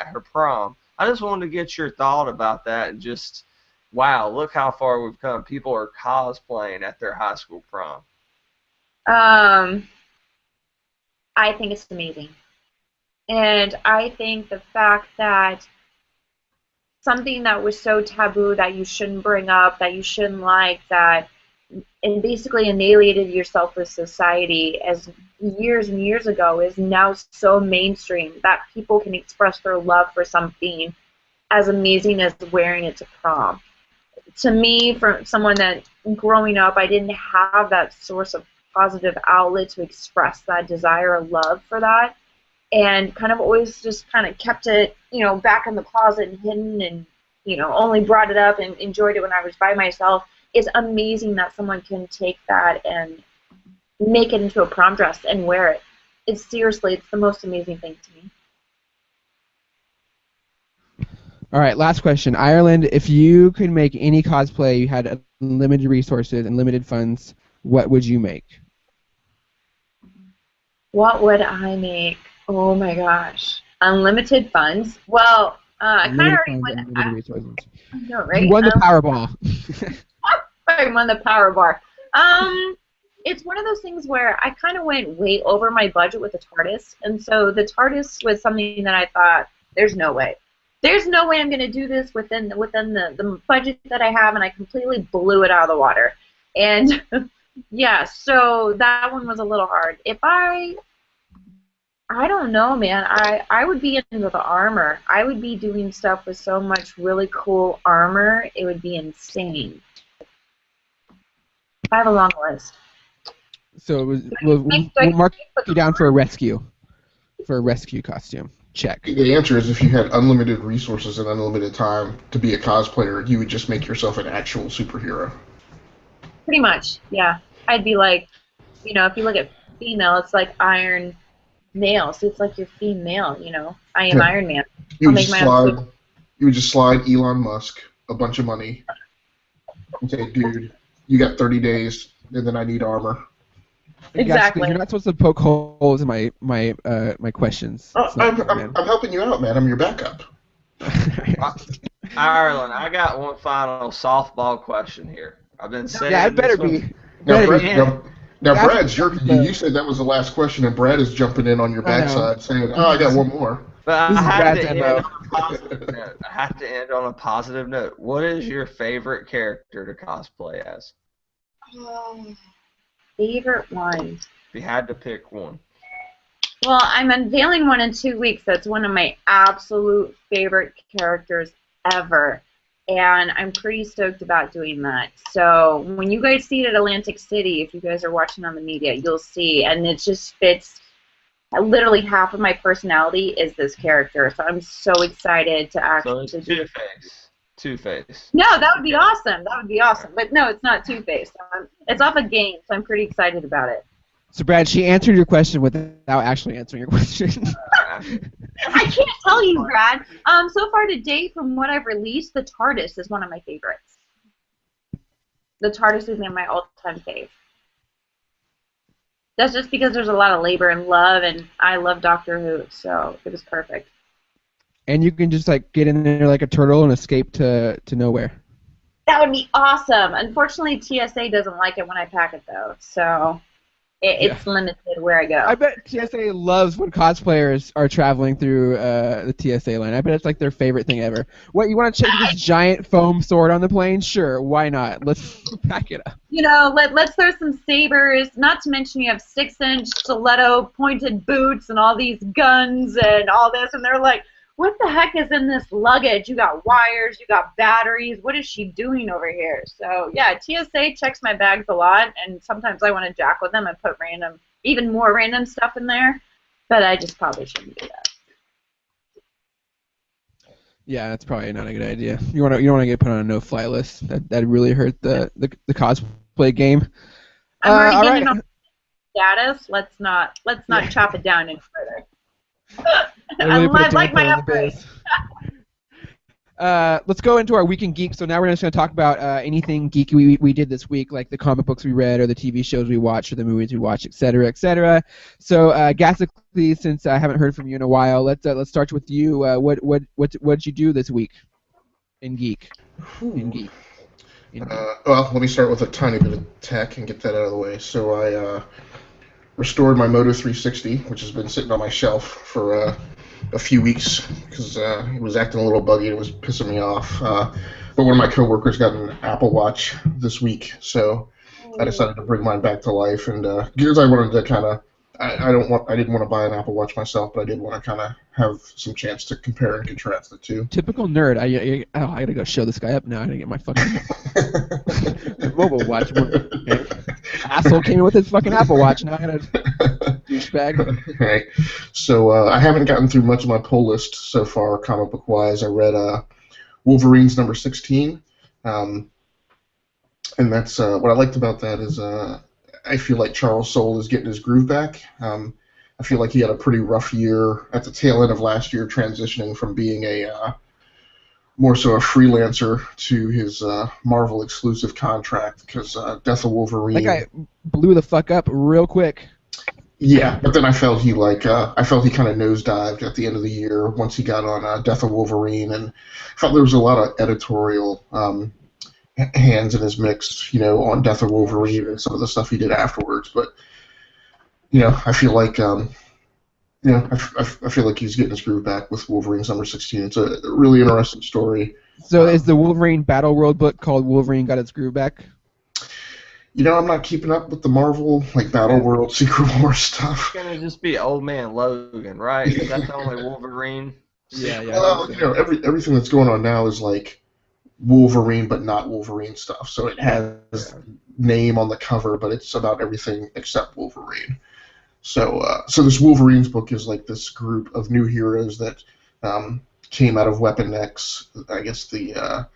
her prom. I just wanted to get your thought about that and just, wow, look how far we've come. People are cosplaying at their high school prom. I think it's amazing. And I think the fact that something that was so taboo that you shouldn't bring up, that you shouldn't like, that and basically annihilated yourself with society as years and years ago is now so mainstream that people can express their love for something as amazing as wearing it to prom. To me, from someone that growing up, I didn't have that source of positive outlet to express that desire or love for that, and kind of always just kind of kept it, back in the closet and hidden, and only brought it up and enjoyed it when I was by myself. It's amazing that someone can take that and make it into a prom dress and wear it. It's the most amazing thing to me. All right, last question. Ireland, if you could make any cosplay, you had unlimited resources and limited funds, what would you make? What would I make? Oh my gosh. Unlimited funds? Well, I kind of already won. Unlimited resources. I know, right? You won the Powerball. I won the power bar. It's one of those things where I kind of went way over my budget with the TARDIS, and so the TARDIS was something that I thought, there's no way. There's no way I'm going to do this within the budget that I have, and I completely blew it out of the water. And yeah, so that one was a little hard. If I don't know, man. I would be into the armor. I would be doing stuff with so much really cool armor. It would be insane. I have a long list. So we'll mark you down for a rescue costume. Check. The answer is if you had unlimited resources and unlimited time to be a cosplayer, you would just make yourself an actual superhero. Pretty much, yeah. I'd be like, if you look at female, it's like Iron Male, so it's like you're female, I am Iron Man. You would just slide Elon Musk a bunch of money and say, dude, you got 30 days, and then I need armor. Exactly. You're not supposed to poke holes in my questions. I'm helping you out, man. I'm your backup. Ireland, I got one final softball question here. I've been saying. Yeah, it better be. Now, Brad's you said that was the last question, and Brad is jumping in on your backside saying, I got one more. But I have to end on a positive note. What is your favorite character to cosplay as? Favorite one? If you had to pick one. Well, I'm unveiling one in 2 weeks. That's one of my absolute favorite characters ever. And I'm pretty stoked about doing that. So when you guys see it at Atlantic City, if you guys are watching on the media, you'll see. And it just fits. Literally half of my personality is this character. So I'm so excited to actually do it. Two-Face. No, that would be awesome. That would be awesome. But no, it's not Two-Face. It's off a game, so I'm pretty excited about it. So, Brad, she answered your question without actually answering your question. I can't tell you, Brad. So far to date, from what I've released, the TARDIS is one of my favorites. The TARDIS is my all-time fave. That's just because there's a lot of labor and love, and I love Doctor Who, so it was perfect. And you can just get in there like a turtle and escape to nowhere. That would be awesome. Unfortunately, TSA doesn't like it when I pack it, though, so It's limited where I go. I bet TSA loves when cosplayers are traveling through the TSA line. I bet it's like their favorite thing ever. What, you want to check this giant foam sword on the plane? Sure, why not? Let's pack it up. You know, let's throw some sabers. Not to mention you have 6-inch stiletto pointed boots and all these guns and all this, and they're like, what the heck is in this luggage? You got wires, you got batteries. What is she doing over here? So, yeah, TSA checks my bags a lot, and sometimes I want to jack with them and put even more random stuff in there, but I just probably shouldn't do that. Yeah, that's probably not a good idea. You don't want to get put on a no-fly list. That really hurt the cosplay game. I'm already all getting right. on status. Let's not chop it down any further. I like my upgrade. Let's go into our week in Geek. So now we're just going to talk about anything geeky we did this week, like the comic books we read, or the TV shows we watched, or the movies we watched, etc., etc. So, Gassically, since I haven't heard from you in a while, let's start with you. What did you do this week in Geek? In Geek. Well, let me start with a tiny bit of tech and get that out of the way. So I restored my Moto 360, which has been sitting on my shelf for a few weeks because it was acting a little buggy and it was pissing me off. But one of my coworkers got an Apple Watch this week, so I decided to bring mine back to life. And because I wanted to kind of, I didn't want to buy an Apple Watch myself, but I did want to kind of have some chance to compare and contrast the two. Typical nerd. I gotta go show this guy up now. I gotta get my fucking mobile watch. Okay. Asshole came in with his fucking Apple Watch. Now I gotta douchebag. Right. So I haven't gotten through much of my pull list so far, comic book wise. I read Wolverine's number 16, and that's what I liked about that is I feel like Charles Soule is getting his groove back. I feel like he had a pretty rough year at the tail end of last year, transitioning from being a more so a freelancer to his Marvel exclusive contract because Death of Wolverine. That guy blew the fuck up real quick. Yeah, but then I felt he kind of nosedived at the end of the year once he got on Death of Wolverine, and I felt there was a lot of editorial hands in his mix, on Death of Wolverine and some of the stuff he did afterwards. But I feel like I feel like he's getting his groove back with Wolverine's number 16. It's a really interesting story. So is the Wolverine Battle World book called Wolverine Got Its Groove Back? I'm not keeping up with the Marvel Battle World Secret War stuff. It's gonna just be Old Man Logan, right? Is that the only Wolverine? Yeah. Well, everything that's going on now is Wolverine, but not Wolverine stuff. So it has name on the cover, but it's about everything except Wolverine. So this Wolverine's book is this group of new heroes that came out of Weapon X. I guess the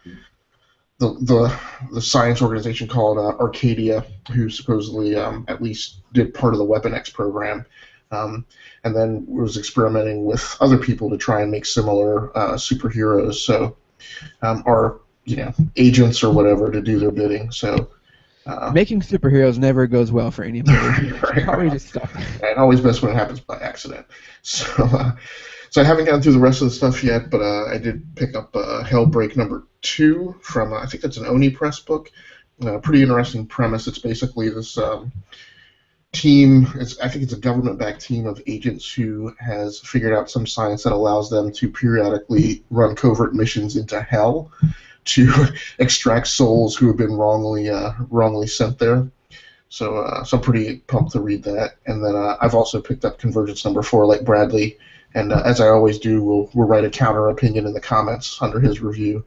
science organization called Arcadia, who supposedly at least did part of the Weapon X program, and then was experimenting with other people to try and make similar superheroes. So are agents or whatever to do their bidding. So. Making superheroes never goes well for anybody. Right. Probably just stop. It always best when it happens by accident. So I haven't gotten through the rest of the stuff yet, but I did pick up Hellbreak number 2 from I think that's an Oni Press book. Pretty interesting premise. It's basically this team. I think it's a government-backed team of agents who has figured out some science that allows them to periodically run covert missions into hell to extract souls who have been wrongly sent there. So I'm pretty pumped to read that. And then I've also picked up Convergence number 4 like Bradley. And as I always do, we'll write a counter opinion in the comments under his review.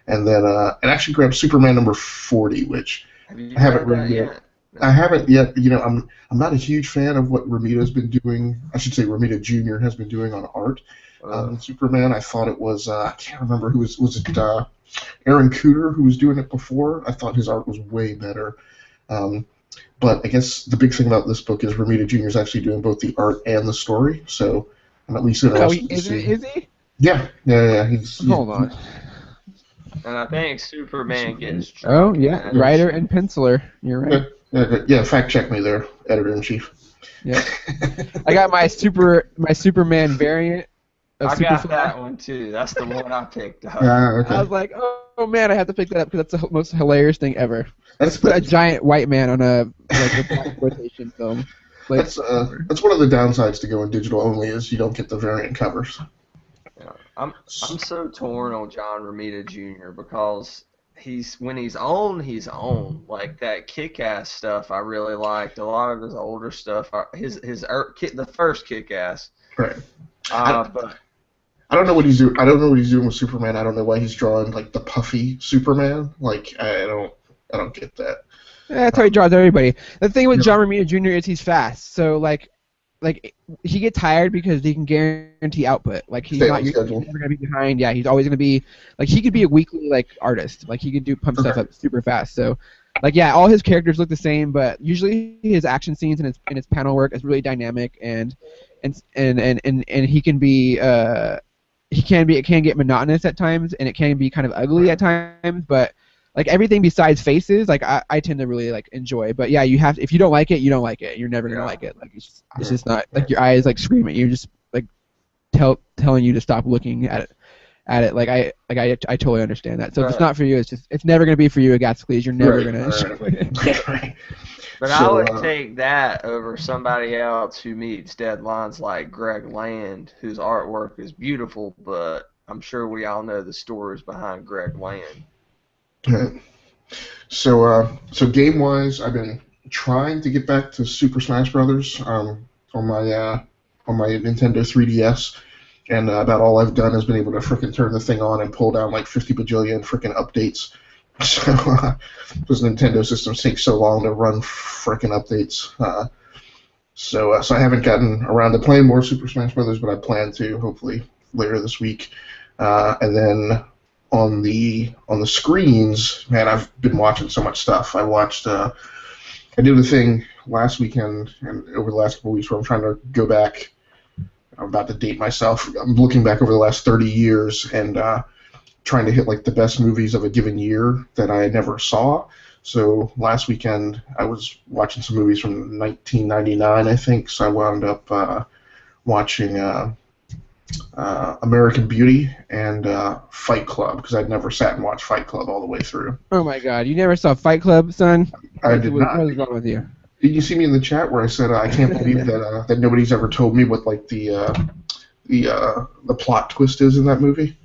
And then and actually grabbed Superman number 40, which I haven't read yet. I haven't yet. I'm not a huge fan of what Romita's been doing. I should say Romita Jr. has been doing on art. Superman, I thought it was I can't remember who was it Aaron Cooter who was doing it before. I thought his art was way better. But I guess the big thing about this book is Romita Jr. is actually doing both the art and the story, so I'm at least interested to see. Is he? Yeah. Hold on. And I think Superman gets... Oh, yeah, writer and penciler. You're right. Yeah, fact check me there, editor-in-chief. Yeah. I got my Superman variant. I got that one too. That's the one I picked up. Okay. I was like, oh man, I have to pick that up because that's the most hilarious thing ever. Let's put a giant white man on a black exploitation film. Like, that's one of the downsides to going digital only is you don't get the variant covers. Yeah, I'm so torn on John Romita Jr. because when he's on. Like that Kick-Ass stuff, I really liked. A lot of his older stuff, the first Kick-Ass. Right. But I don't know what he's doing. I don't know what he's doing with Superman. I don't know why he's drawing like the puffy Superman. Like I don't get that. that's how he draws everybody. The thing with John Romita Jr. is he's fast, so like he gets tired because he can guarantee output. Like he's never gonna be behind. Yeah, he's always gonna be like he could be a weekly like artist. Like he could do pump stuff up super fast. So like yeah, all his characters look the same, but usually his action scenes and his panel work is really dynamic and he can be it can get monotonous at times and it can be kind of ugly at times, but like everything besides faces, like I tend to really like enjoy. But yeah, if you don't like it, you don't like it. You're never gonna like it. Like it's just not like your eyes like scream at you, just like telling you to stop looking at it. Like I totally understand that. So if it's not for you, it's never gonna be for you, Agatscles. You're never gonna enjoy it. Right. But I would take that over somebody else who meets deadlines like Greg Land, whose artwork is beautiful, but I'm sure we all know the stories behind Greg Land. Right. So game-wise, I've been trying to get back to Super Smash Brothers on my Nintendo 3DS, and about all I've done has been able to frickin' turn the thing on and pull down like 50 bajillion frickin' updates. So because Nintendo systems take so long to run frickin' updates. So I haven't gotten around to playing more Super Smash Brothers, but I plan to hopefully later this week, and then. On the screens, man, I've been watching so much stuff. I did a thing last weekend and over the last couple of weeks where I'm trying to go back. I'm about to date myself. I'm looking back over the last 30 years and trying to hit like the best movies of a given year that I never saw. So last weekend I was watching some movies from 1999, I think. So I wound up watching. American Beauty and Fight Club because I'd never sat and watched Fight Club all the way through. Oh my God! You never saw Fight Club, son? I did not. What was wrong with you? Did you see me in the chat where I said I can't believe that nobody's ever told me what like the plot twist is in that movie?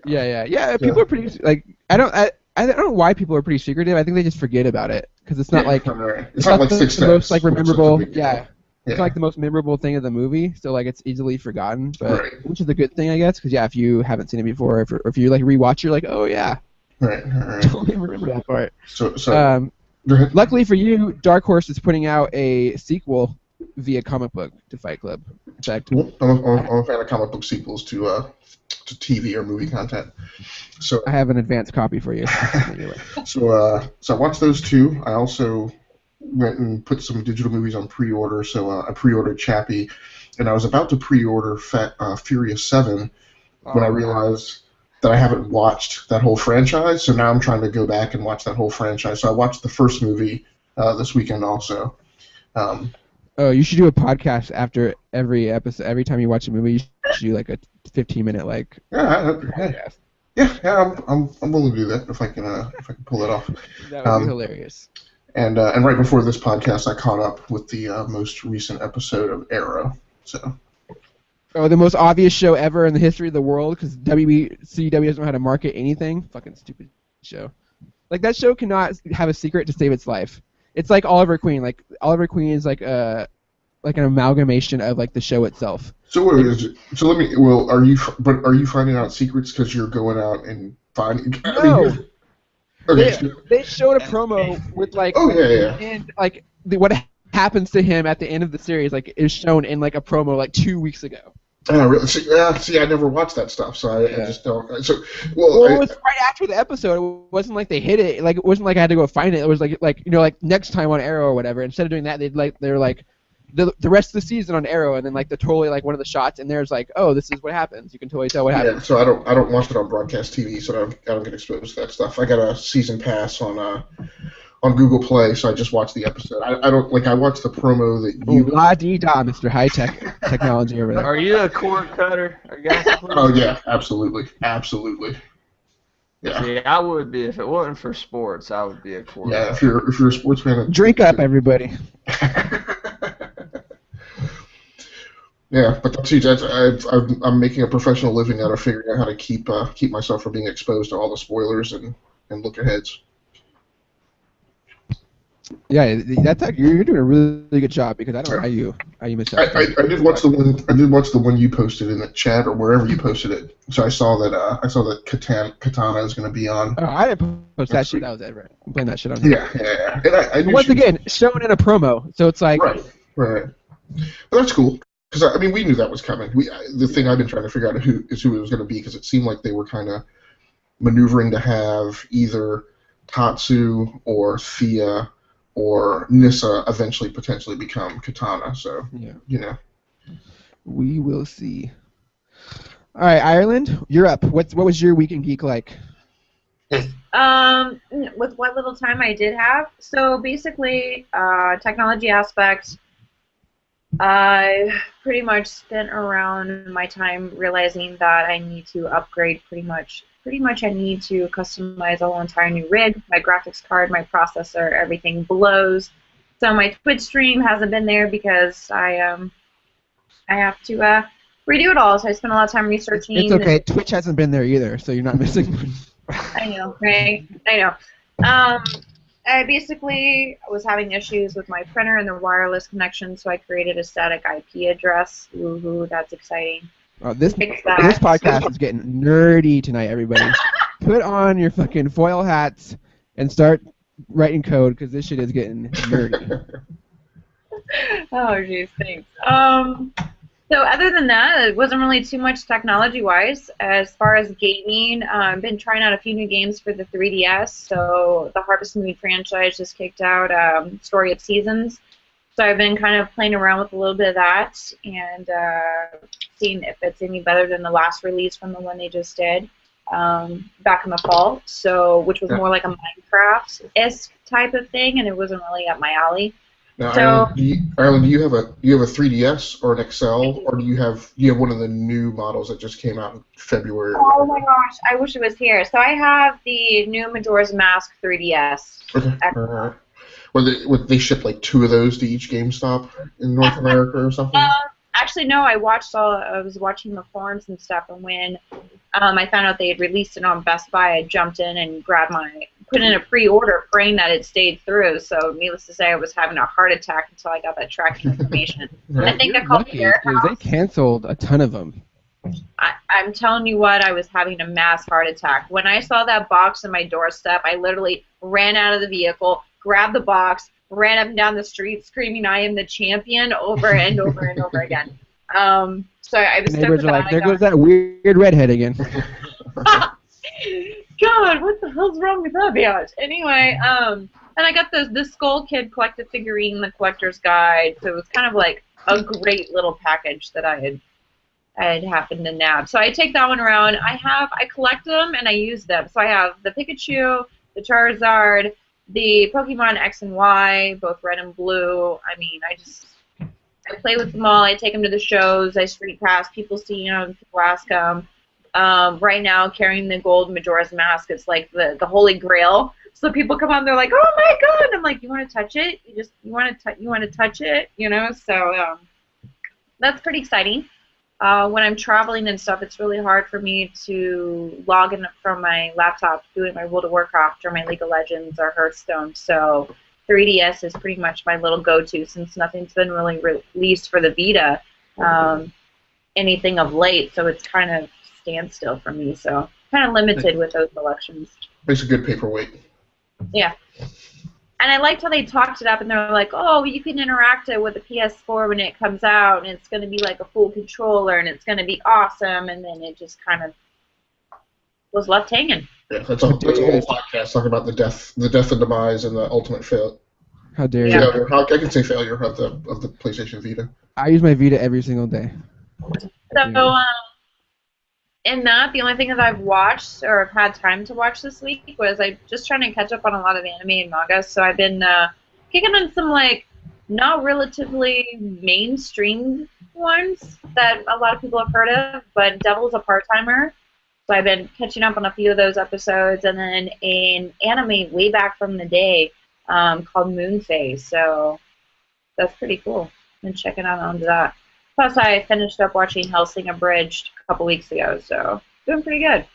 Yeah. People are pretty like I don't know why people are pretty secretive. I think they just forget about it because it's not like it's not like the most like memorable. Yeah. It's like the most memorable thing of the movie, so like it's easily forgotten, but which is a good thing, I guess, because if you haven't seen it before, or if you like rewatch, you're like, oh yeah, right. Totally remember that part. So luckily for you, Dark Horse is putting out a sequel via comic book to Fight Club. In fact, I'm a fan of comic book sequels to TV or movie content. So I have an advanced copy for you. So I watched those two. I also went and put some digital movies on pre-order, so I pre-ordered Chappie, and I was about to pre-order Furious 7 when I realized that I haven't watched that whole franchise, so now I'm trying to go back and watch that whole franchise. So I watched the first movie this weekend also. Oh, you should do a podcast after every episode. Every time you watch a movie, you should do like a 15-minute like podcast. Yeah, I'm willing to do that if I can pull it off. That would be hilarious. And right before this podcast, I caught up with the most recent episode of Arrow. So. Oh, the most obvious show ever in the history of the world because CW doesn't know how to market anything. Fucking stupid show. Like that show cannot have a secret to save its life. It's like Oliver Queen. Like Oliver Queen is like an amalgamation of like the show itself. So what is it? So let me. Well, are you finding out secrets because you're going out and finding? No. Okay. They showed a promo with like, and like what happens to him at the end of the series like is shown in like a promo like 2 weeks ago. Oh, really? See, I never watched that stuff, so I just don't. So, it was right after the episode. It wasn't like they hit it. Like it wasn't like I had to go find it. It was like next time on Arrow or whatever. Instead of doing that, they're like the rest of the season on Arrow, and then like the totally like one of the shots, and there's like, oh, this is what happens. You can totally tell what happens. Yeah, so I don't watch it on broadcast TV, so I don't get exposed to that stuff. I got a season pass on Google Play, so I just watched the episode. I don't like. I watched the promo that you. La dee da, Mr. High Tech technology over there. Are you a cord cutter? Oh yeah, absolutely. Yeah. See, I would be if it wasn't for sports. I would be a cord. Yeah, if you're a sports fan. Drink up, everybody. Yeah, but that's huge. I'm making a professional living out of figuring out how to keep myself from being exposed to all the spoilers and look aheads. Yeah, you're doing a really good job because I don't know how you miss that stuff. I did watch the one. I did watch the one you posted in the chat or wherever you posted it. So I saw that Katana is going to be on. Oh, I didn't post that shit. That was Everett. I'm playing that shit on here. Yeah. And I knew once again, shown in a promo, so it's like right. But that's cool because I mean we knew that was coming. The thing I've been trying to figure out who it was going to be because it seemed like they were kind of maneuvering to have either Tatsu or Thea or Nissa eventually potentially become Katana. So yeah, we will see. All right, Ireland, you're up. What was your week in Geek like? With what little time I did have, so basically, technology aspects. I pretty much spent around my time realizing that I need to upgrade pretty much I need to customize a whole entire new rig, my graphics card, my processor, everything blows. So my Twitch stream hasn't been there because I have to redo it all. So I spent a lot of time researching. It's okay. Twitch hasn't been there either, so you're not missing. I know, right? I know. I basically was having issues with my printer and the wireless connection, so I created a static IP address. Woohoo, that's exciting. This podcast is getting nerdy tonight, everybody. Put on your fucking foil hats and start writing code, because this shit is getting nerdy. Oh, geez, thanks. So other than that, it wasn't really too much technology-wise. As far as gaming, I've been trying out a few new games for the 3DS. So the Harvest Moon franchise just kicked out Story of Seasons. So I've been kind of playing around with a little bit of that and seeing if it's any better than the last release from the one they just did back in the fall. So which was more like a Minecraft-esque type of thing, and it wasn't really up my alley. Now, So, Ireland, do you have a 3DS or an XL, or do you have one of the new models that just came out in February? Oh my gosh, I wish it was here. So I have the new Majora's Mask 3DS. Okay. All right. Would they ship like 2 of those to each GameStop in North America or something? Actually, no. I was watching the forums and stuff, and when I found out they had released it on Best Buy, I jumped in and put in a pre-order, praying that it stayed through. So, needless to say, I was having a heart attack until I got that tracking information. Right. I think I called the warehouse. They canceled a ton of them. I'm telling you what, I was having a mass heart attack. When I saw that box on my doorstep, I literally ran out of the vehicle, grabbed the box, ran up and down the street screaming, "I am the champion," over and over and over again. So I was stuck with that. Like, there goes that weird redhead again. God, what the hell's wrong with that bitch? Anyway, and I got the Skull Kid collected figurine, the collector's guide. So it was kind of like a great little package that I had happened to nab. So I take that one around. I collect them and I use them. So I have the Pikachu, the Charizard, the Pokemon X and Y, both red and blue. I mean, I play with them all. I take them to the shows. I street pass. People see them. People ask them. Right now, carrying the gold Majora's Mask, it's like the holy grail. So people come on, they're like, "Oh my god!" I'm like, "You want to touch it? You want to touch it? You know?" So that's pretty exciting. When I'm traveling and stuff, it's really hard for me to log in from my laptop doing my World of Warcraft or my League of Legends or Hearthstone. So 3DS is pretty much my little go-to since nothing's been really released for the Vita, anything of late. So it's kind of standstill for me. So kind of limited with those elections. Makes a good paperweight. Yeah. And I liked how they talked it up, and they're like, "Oh, you can interact it with the PS4 when it comes out, and it's going to be like a full controller, and it's going to be awesome." And then it just kind of was left hanging. Yeah, that's a whole podcast talking about the death and demise and the ultimate failure. How dare you? Failure. I can say failure of the PlayStation Vita. I use my Vita every single day. So, in that, the only thing that I've watched or have had time to watch this week was I'm just trying to catch up on a lot of anime and manga. So I've been kicking on some like not relatively mainstream ones that a lot of people have heard of, but Devil's a Part-Timer. So I've been catching up on a few of those episodes, and then an anime way back from the day called Moon Phase. So that's pretty cool. Been checking out onto that. Plus, I finished up watching Hellsing Abridged a couple weeks ago, so doing pretty good.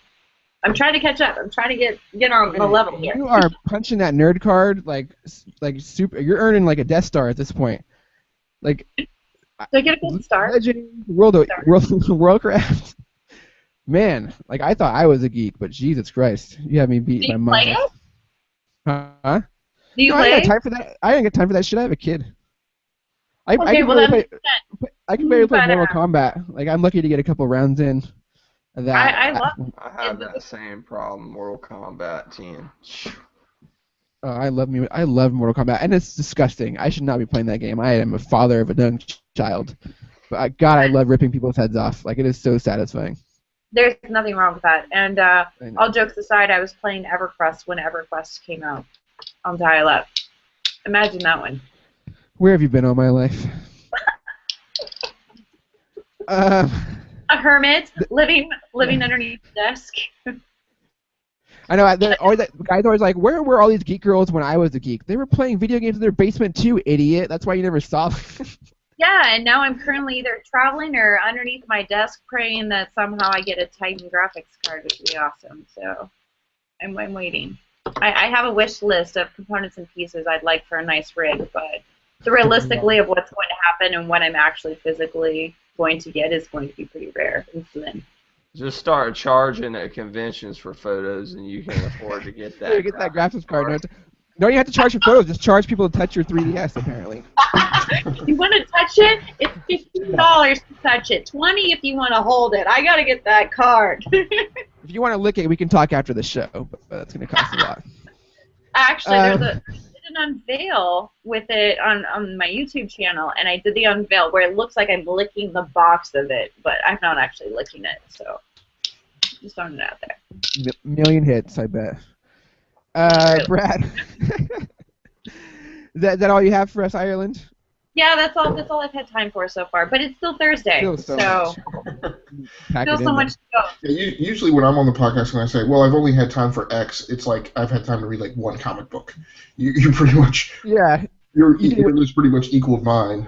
I'm trying to catch up. I'm trying to get on the level here. You are punching that nerd card like super. You're earning like a Death Star at this point. Like. Did I get a good start? Legend, Worldcraft. Man, like I thought I was a geek, but Jesus Christ, you have me beat by miles. Do you play it? Huh? Do you No, play? I ain't got time for that. I ain't got time for that shit. I have a kid. I Okay, can well barely then. I can barely play Mortal Kombat. Like I'm lucky to get a couple rounds in. Of that. I love. I have that same problem. Mortal Kombat 10. Oh, I love Mortal Kombat, and it's disgusting. I should not be playing that game. I am a father of a young child, but God, I love ripping people's heads off. Like it is so satisfying. There's nothing wrong with that. And all jokes aside, I was playing EverQuest when EverQuest came out on dial-up. Imagine that one. Where have you been all my life? A hermit living underneath the desk. I know. Guys always like, where were all these geek girls when I was a geek? They were playing video games in their basement too, idiot. That's why you never saw them. Yeah, and now I'm currently either traveling or underneath my desk praying that somehow I get a Titan graphics card, which would be awesome. So I'm waiting. I have a wish list of components and pieces I'd like for a nice rig, but realistically of what's going to happen and what I'm actually physically going to get is going to be pretty rare and slim. Just start charging at conventions for photos, and you can afford to get that. You get that graphics card. No, you have to charge for photos. Just charge people to touch your 3DS, apparently. You want to touch it? It's $15 to touch it. $20 if you want to hold it. I gotta get that card. If you want to lick it, we can talk after the show, but that's going to cost a lot. Actually, I did an unveil with it on my YouTube channel, and I did the unveil where it looks like I'm licking the box of it, but I'm not actually licking it, so just throwing it out there. Million hits, I bet. Brad, is that all you have for us, Ireland? Yeah, that's all I've had time for so far, but it's still Thursday, so still so much to go. Yeah, usually when I'm on the podcast and I say, well, I've only had time for X, it's like I've had time to read like one comic book. You pretty much your list pretty much equaled mine.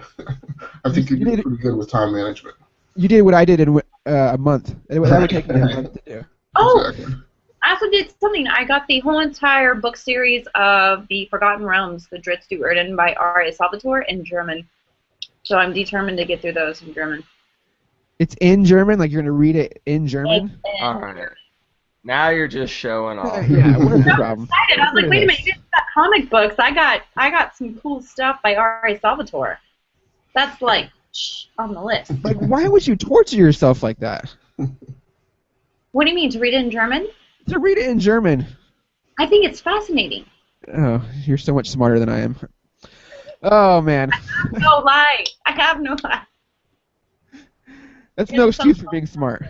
I think you did pretty good with time management. You did what I did in a month. That would take me a month to do. Oh. Exactly. I also did something. I got the whole entire book series of the Forgotten Realms, the Dritz du Erden by R.A. Salvatore in German. So I'm determined to get through those in German. It's in German? Like you're going to read it in German? All right. Now you're just showing off. Yeah, what's the problem? I was like, wait a minute, you got comic books. I got some cool stuff by R.A. Salvatore. That's like on the list. Like, why would you torture yourself like that? What do you mean, to read it in German? To read it in German. I think it's fascinating. Oh, you're so much smarter than I am. Oh, man. I have no lie. That's no excuse for being smart.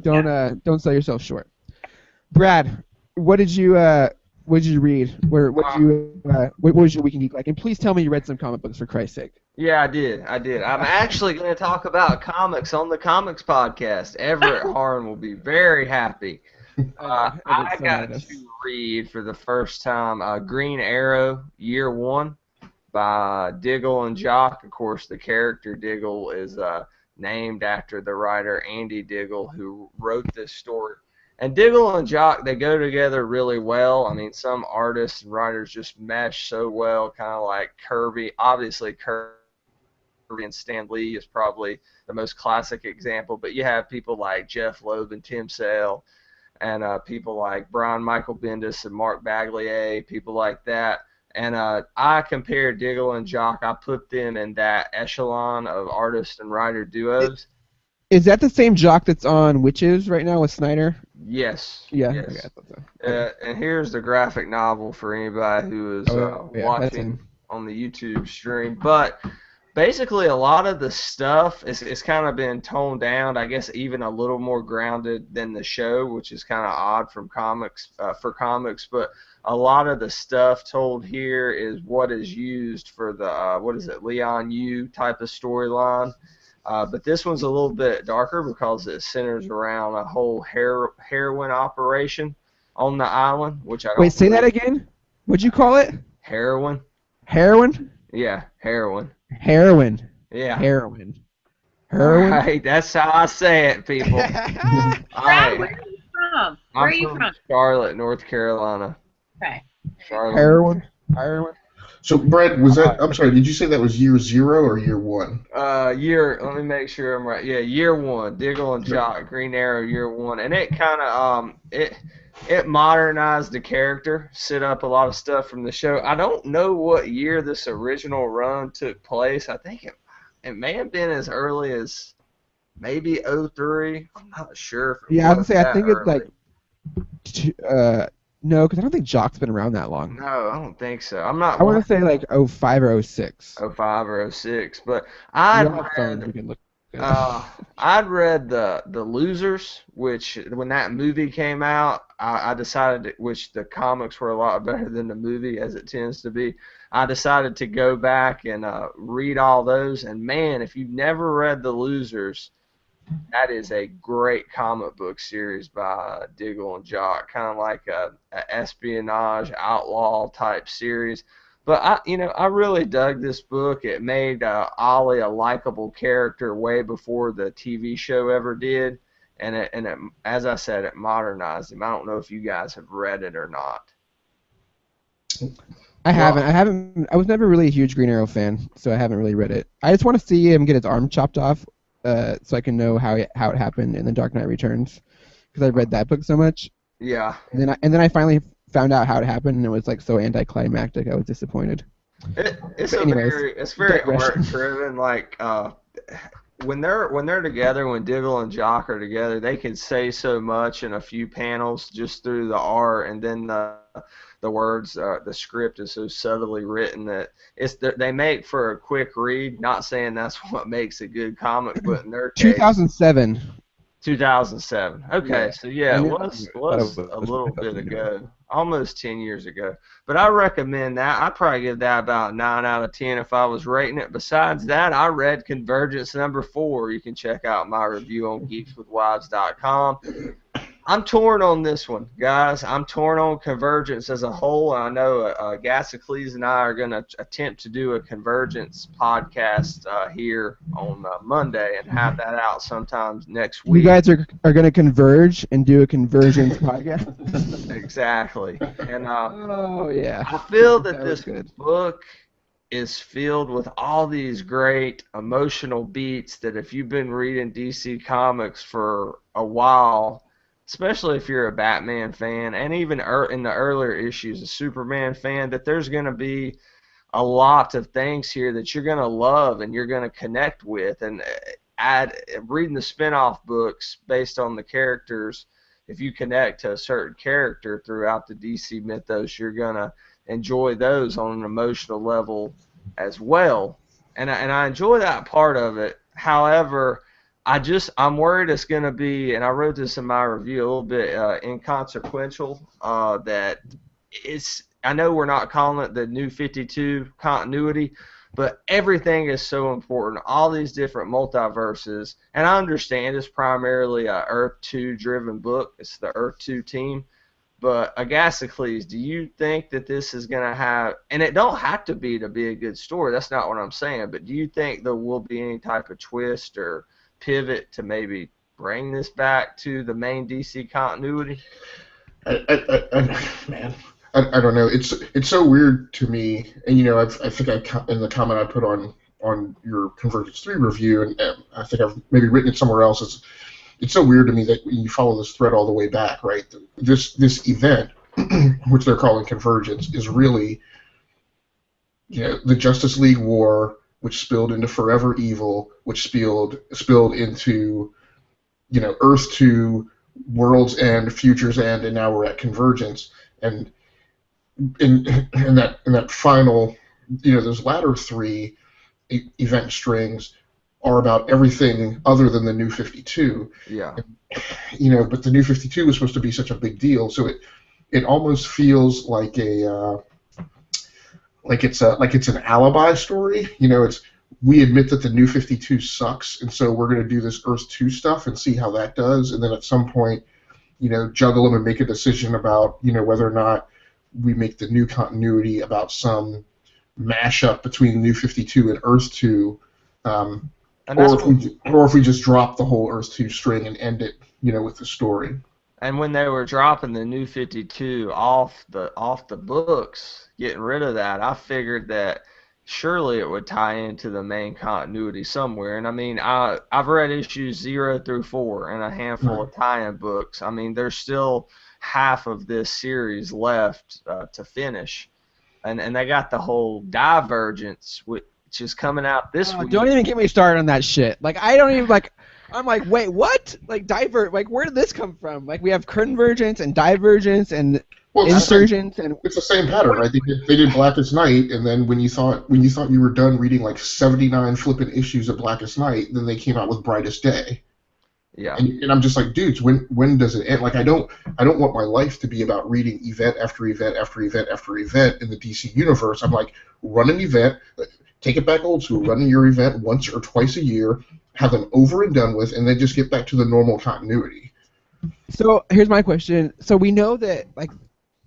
Don't sell yourself short. Brad, what did you read? What was your weekend geek like? And please tell me you read some comic books, for Christ's sake. Yeah, I did. I'm actually going to talk about comics on the Comics Podcast. Everett Harn will be very happy. I got to read for the first time Green Arrow Year 1 by Diggle and Jock. Of course, the character Diggle is named after the writer Andy Diggle, who wrote this story. And Diggle and Jock, they go together really well. I mean, some artists and writers just mesh so well, kind of like Kirby. Obviously, Kirby and Stan Lee is probably the most classic example, but you have people like Jeff Loeb and Tim Sale, and people like Brian Michael Bendis and Mark Baglier, people like that. And I compared Diggle and Jock. I put them in that echelon of artist and writer duos. Is that the same Jock that's on Witches right now with Snyder? Yes. Yeah. Yes. Okay, I thought so. And here's the graphic novel for anybody who is watching on the YouTube stream. But basically, a lot of the stuff is kind of been toned down. I guess even a little more grounded than the show, which is kind of odd from comics for comics. But a lot of the stuff told here is what is used for the Leon Yu type of storyline. But this one's a little bit darker because it centers around a whole heroin operation on the island, which I don't. Wait, say that again. What'd you call it? Heroin. Heroin? Yeah, heroin. Heroin. Yeah. Heroin. Heroin. Right, that's how I say it, people. Brad, I, where are you from? Where I'm are you from from? Charlotte, North Carolina. Okay. Charlotte. Heroin. Heroin. So, Brad, was that? I'm sorry. Did you say that was year 0 or year 1? Let me make sure I'm right. Yeah, year 1, Diggle and Jock, Green Arrow, year 1, and it kind of it modernized the character, set up a lot of stuff from the show. I don't know what year this original run took place. I think it may have been as early as maybe '03. I'm not sure if it Yeah, I was was gonna say I that think it's early. like no, because I don't think Jock's been around that long. No, I don't think so. I'm not I want to say like 05 or 06. '05 or '06, but We I'd all have phones read we can look at. I'd read the Losers, which when that movie came out, I decided, which the comics were a lot better than the movie, as it tends to be. I decided to go back and read all those, and man, if you've never read the Losers, that is a great comic book series by Diggle and Jock, kind of like a espionage outlaw type series. But I really dug this book. It made Ollie a likable character way before the TV show ever did, and it, as I said, it modernized him. I don't know if you guys have read it or not. I haven't. I was never really a huge Green Arrow fan, so I haven't really read it. I just want to see him get his arm chopped off, so I can know how it happened in The Dark Knight Returns, because I read that book so much. Yeah. And then I finally found out how it happened, and it was like so anticlimactic. I was disappointed. It's very art driven. Like when they're together, when Diggle and Jock are together, they can say so much in a few panels just through the art, and then the words, the script is so subtly written that they make for a quick read. Not saying that's what makes a good comic, but in their case, 2007. 2007. Okay, Yeah. so yeah, it was a little bit ago, almost 10 years ago. But I recommend that. I'd probably give that about 9 out of 10 if I was rating it. Besides that, I read Convergence #4. You can check out my review on geekswithwives.com. I'm torn on this one, guys. I'm torn on Convergence as a whole. I know Gassicles and I are going to attempt to do a Convergence podcast here on Monday and have that out sometimes next week. You guys are going to converge and do a Convergence podcast? Exactly. And oh, yeah. I feel that this book is filled with all these great emotional beats that if you've been reading DC Comics for a while, especially if you're a Batman fan, and even in the earlier issues, a Superman fan, that there's going to be a lot of things here that you're going to love and you're going to connect with. And reading the spin-off books based on the characters, if you connect to a certain character throughout the DC mythos, you're going to enjoy those on an emotional level as well. And I enjoy that part of it. However, I'm worried it's going to be, and I wrote this in my review, a little bit inconsequential, that I know we're not calling it the New 52 continuity, but everything is so important, all these different multiverses, and I understand it's primarily a Earth 2 driven book. It's the Earth 2 team. But Agassicles, do you think that this is going to have, and it don't have to be a good story, that's not what I'm saying, but do you think there will be any type of twist or pivot to maybe bring this back to the main DC continuity? Man, I don't know. It's so weird to me, and I think in the comment I put on your Convergence 3 review, and I think I've maybe written it somewhere else. It's so weird to me that you follow this thread all the way back, right? This event, which they're calling Convergence, is really the Justice League War, which spilled into Forever Evil, which spilled into Earth 2, World's End, Future's End, and now we're at Convergence. And in that final, those latter 3 event strings are about everything other than the New 52. Yeah. But the New 52 was supposed to be such a big deal, so it almost feels like it's an alibi story. We admit that the New 52 sucks, and so we're going to do this Earth 2 stuff and see how that does, and then at some point, juggle them and make a decision about whether or not we make the new continuity about some mashup between New 52 and Earth 2. And that's or if we just drop the whole Earth 2 string and end it, with the story. And when they were dropping the New 52 off the books, getting rid of that, I figured that surely it would tie into the main continuity somewhere. And I mean, I've read issues 0 through 4 and a handful of tie-in books. I mean, there's still half of this series left to finish. And they got the whole Divergence, which is coming out this week. Don't even get me started on that shit. Like, I don't even, like, I'm like, wait, what? Like, where did this come from? Like, we have Convergence and Divergence and Insurgence, and it's the same pattern, right? They did Blackest Night, and then when you thought you were done reading like 79 flippant issues of Blackest Night, then they came out with Brightest Day. Yeah. And I'm just like, dudes, when does it end? Like, I don't want my life to be about reading event after event after event after event in the DC universe. I'm like, run an event, take it back old school, run your event once or twice a year, have them over and done with, and then just get back to the normal continuity. So here's my question. So we know that, like,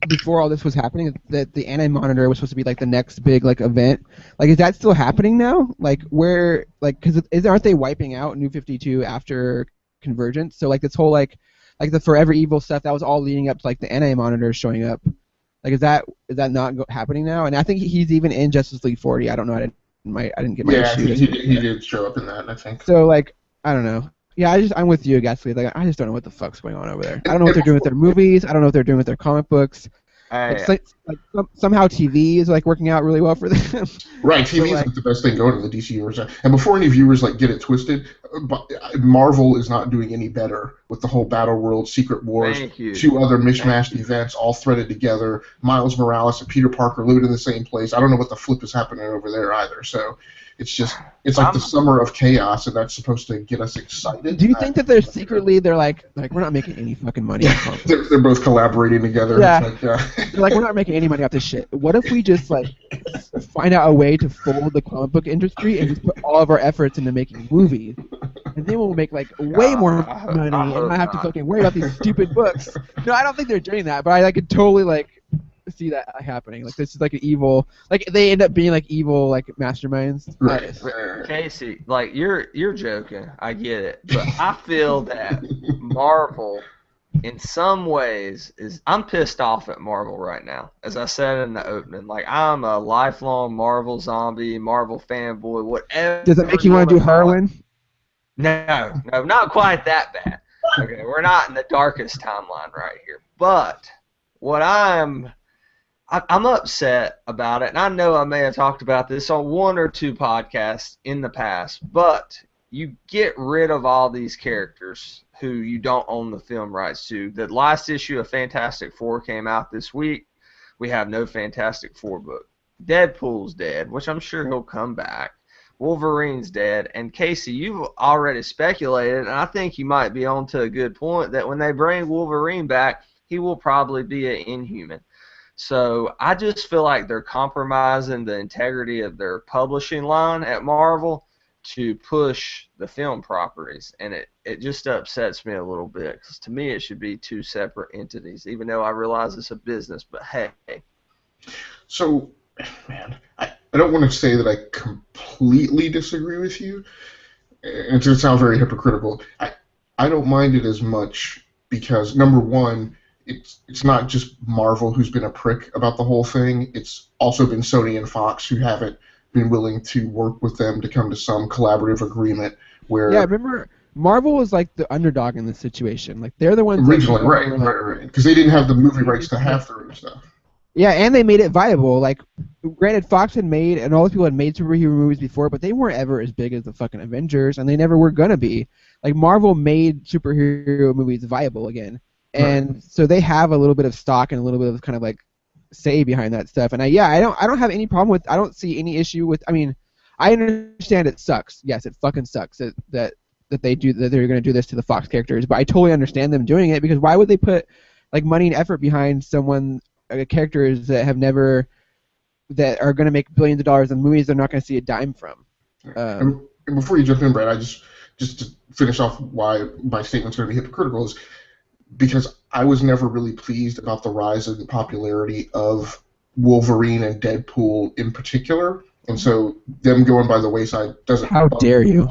before all this was happening, that the Anti-Monitor was supposed to be like the next big like event. Like, is that still happening now? Like, where, like, because aren't they wiping out New 52 after Convergence? So like this whole like the Forever Evil stuff, that was all leading up to like the Anti-Monitor showing up. Like, is that not happening now? And I think he's even in Justice League 40. I don't know. I didn't get my issue. Yeah, he did show up in that, I think. So, like, I don't know. Yeah, I'm with you, Gasly. Like, I just don't know what the fuck's going on over there. I don't know what they're doing with their movies. I don't know what they're doing with their comic books. Somehow TV is like working out really well for them. Right, TV is like the best thing going in the DC universe. And before any viewers like get it twisted, Marvel is not doing any better with the whole Battle World, Secret Wars, 2 other mishmashed events all threaded together. Miles Morales and Peter Parker living in the same place. I don't know what the flip is happening over there either. So it's like the summer of chaos, and that's supposed to get us excited. Do you think that they're like we're not making any fucking money? They're both collaborating together. Yeah. They're like, we're not making any money off this shit. What if we just like find out a way to fold the comic book industry and just put all of our efforts into making movies, and then we'll make like way more money and not have to fucking worry about these stupid books. No, I don't think they're doing that, but I could totally like see that happening. Like, this is like an evil, like they end up being like evil like masterminds. Right. Casey, like you're joking. I get it, but I feel that Marvel, in some ways, I'm pissed off at Marvel right now. As I said in the opening, like, I'm a lifelong Marvel zombie, Marvel fanboy, whatever. Does it make you want to do heroin? No, not quite that bad. Okay, we're not in the darkest timeline right here. But what I'm upset about it, and I know I may have talked about this on 1 or 2 podcasts in the past, but you get rid of all these characters who you don't own the film rights to. The last issue of Fantastic Four came out this week. We have no Fantastic Four book. Deadpool's dead, which I'm sure he'll come back. Wolverine's dead. And Casey, you've already speculated, and I think you might be on to a good point, that when they bring Wolverine back, he will probably be an Inhuman. So I just feel like they're compromising the integrity of their publishing line at Marvel to push the film properties, and it just upsets me a little bit, because to me it should be 2 separate entities, even though I realize it's a business, but hey. So, man, I don't want to say that I completely disagree with you, and it's going to sound very hypocritical. I don't mind it as much because, number one, it's not just Marvel who's been a prick about the whole thing. It's also been Sony and Fox who haven't been willing to work with them to come to some collaborative agreement where... Yeah, remember, Marvel was like the underdog in this situation. Like, they're the ones... Originally, right. Because they didn't have the movie rights to half their own stuff. Yeah, and they made it viable. Like, granted, Fox had made, and all those people had made superhero movies before, but they weren't ever as big as the fucking Avengers, and they never were gonna be. Like, Marvel made superhero movies viable again. And so they have a little bit of stock and a little bit of kind of like say behind that stuff. And I don't have any problem with, I don't see any issue with, I mean, I understand it sucks. Yes, it fucking sucks that they're going to do this to the Fox characters, but I totally understand them doing it, because why would they put like money and effort behind characters that that are going to make billions of dollars in movies they're not going to see a dime from? And before you jump in, Brad, just to finish off why my statement's going to be hypocritical is because I was never really pleased about the rise of the popularity of Wolverine and Deadpool in particular, And so them going by the wayside doesn't. How dare you?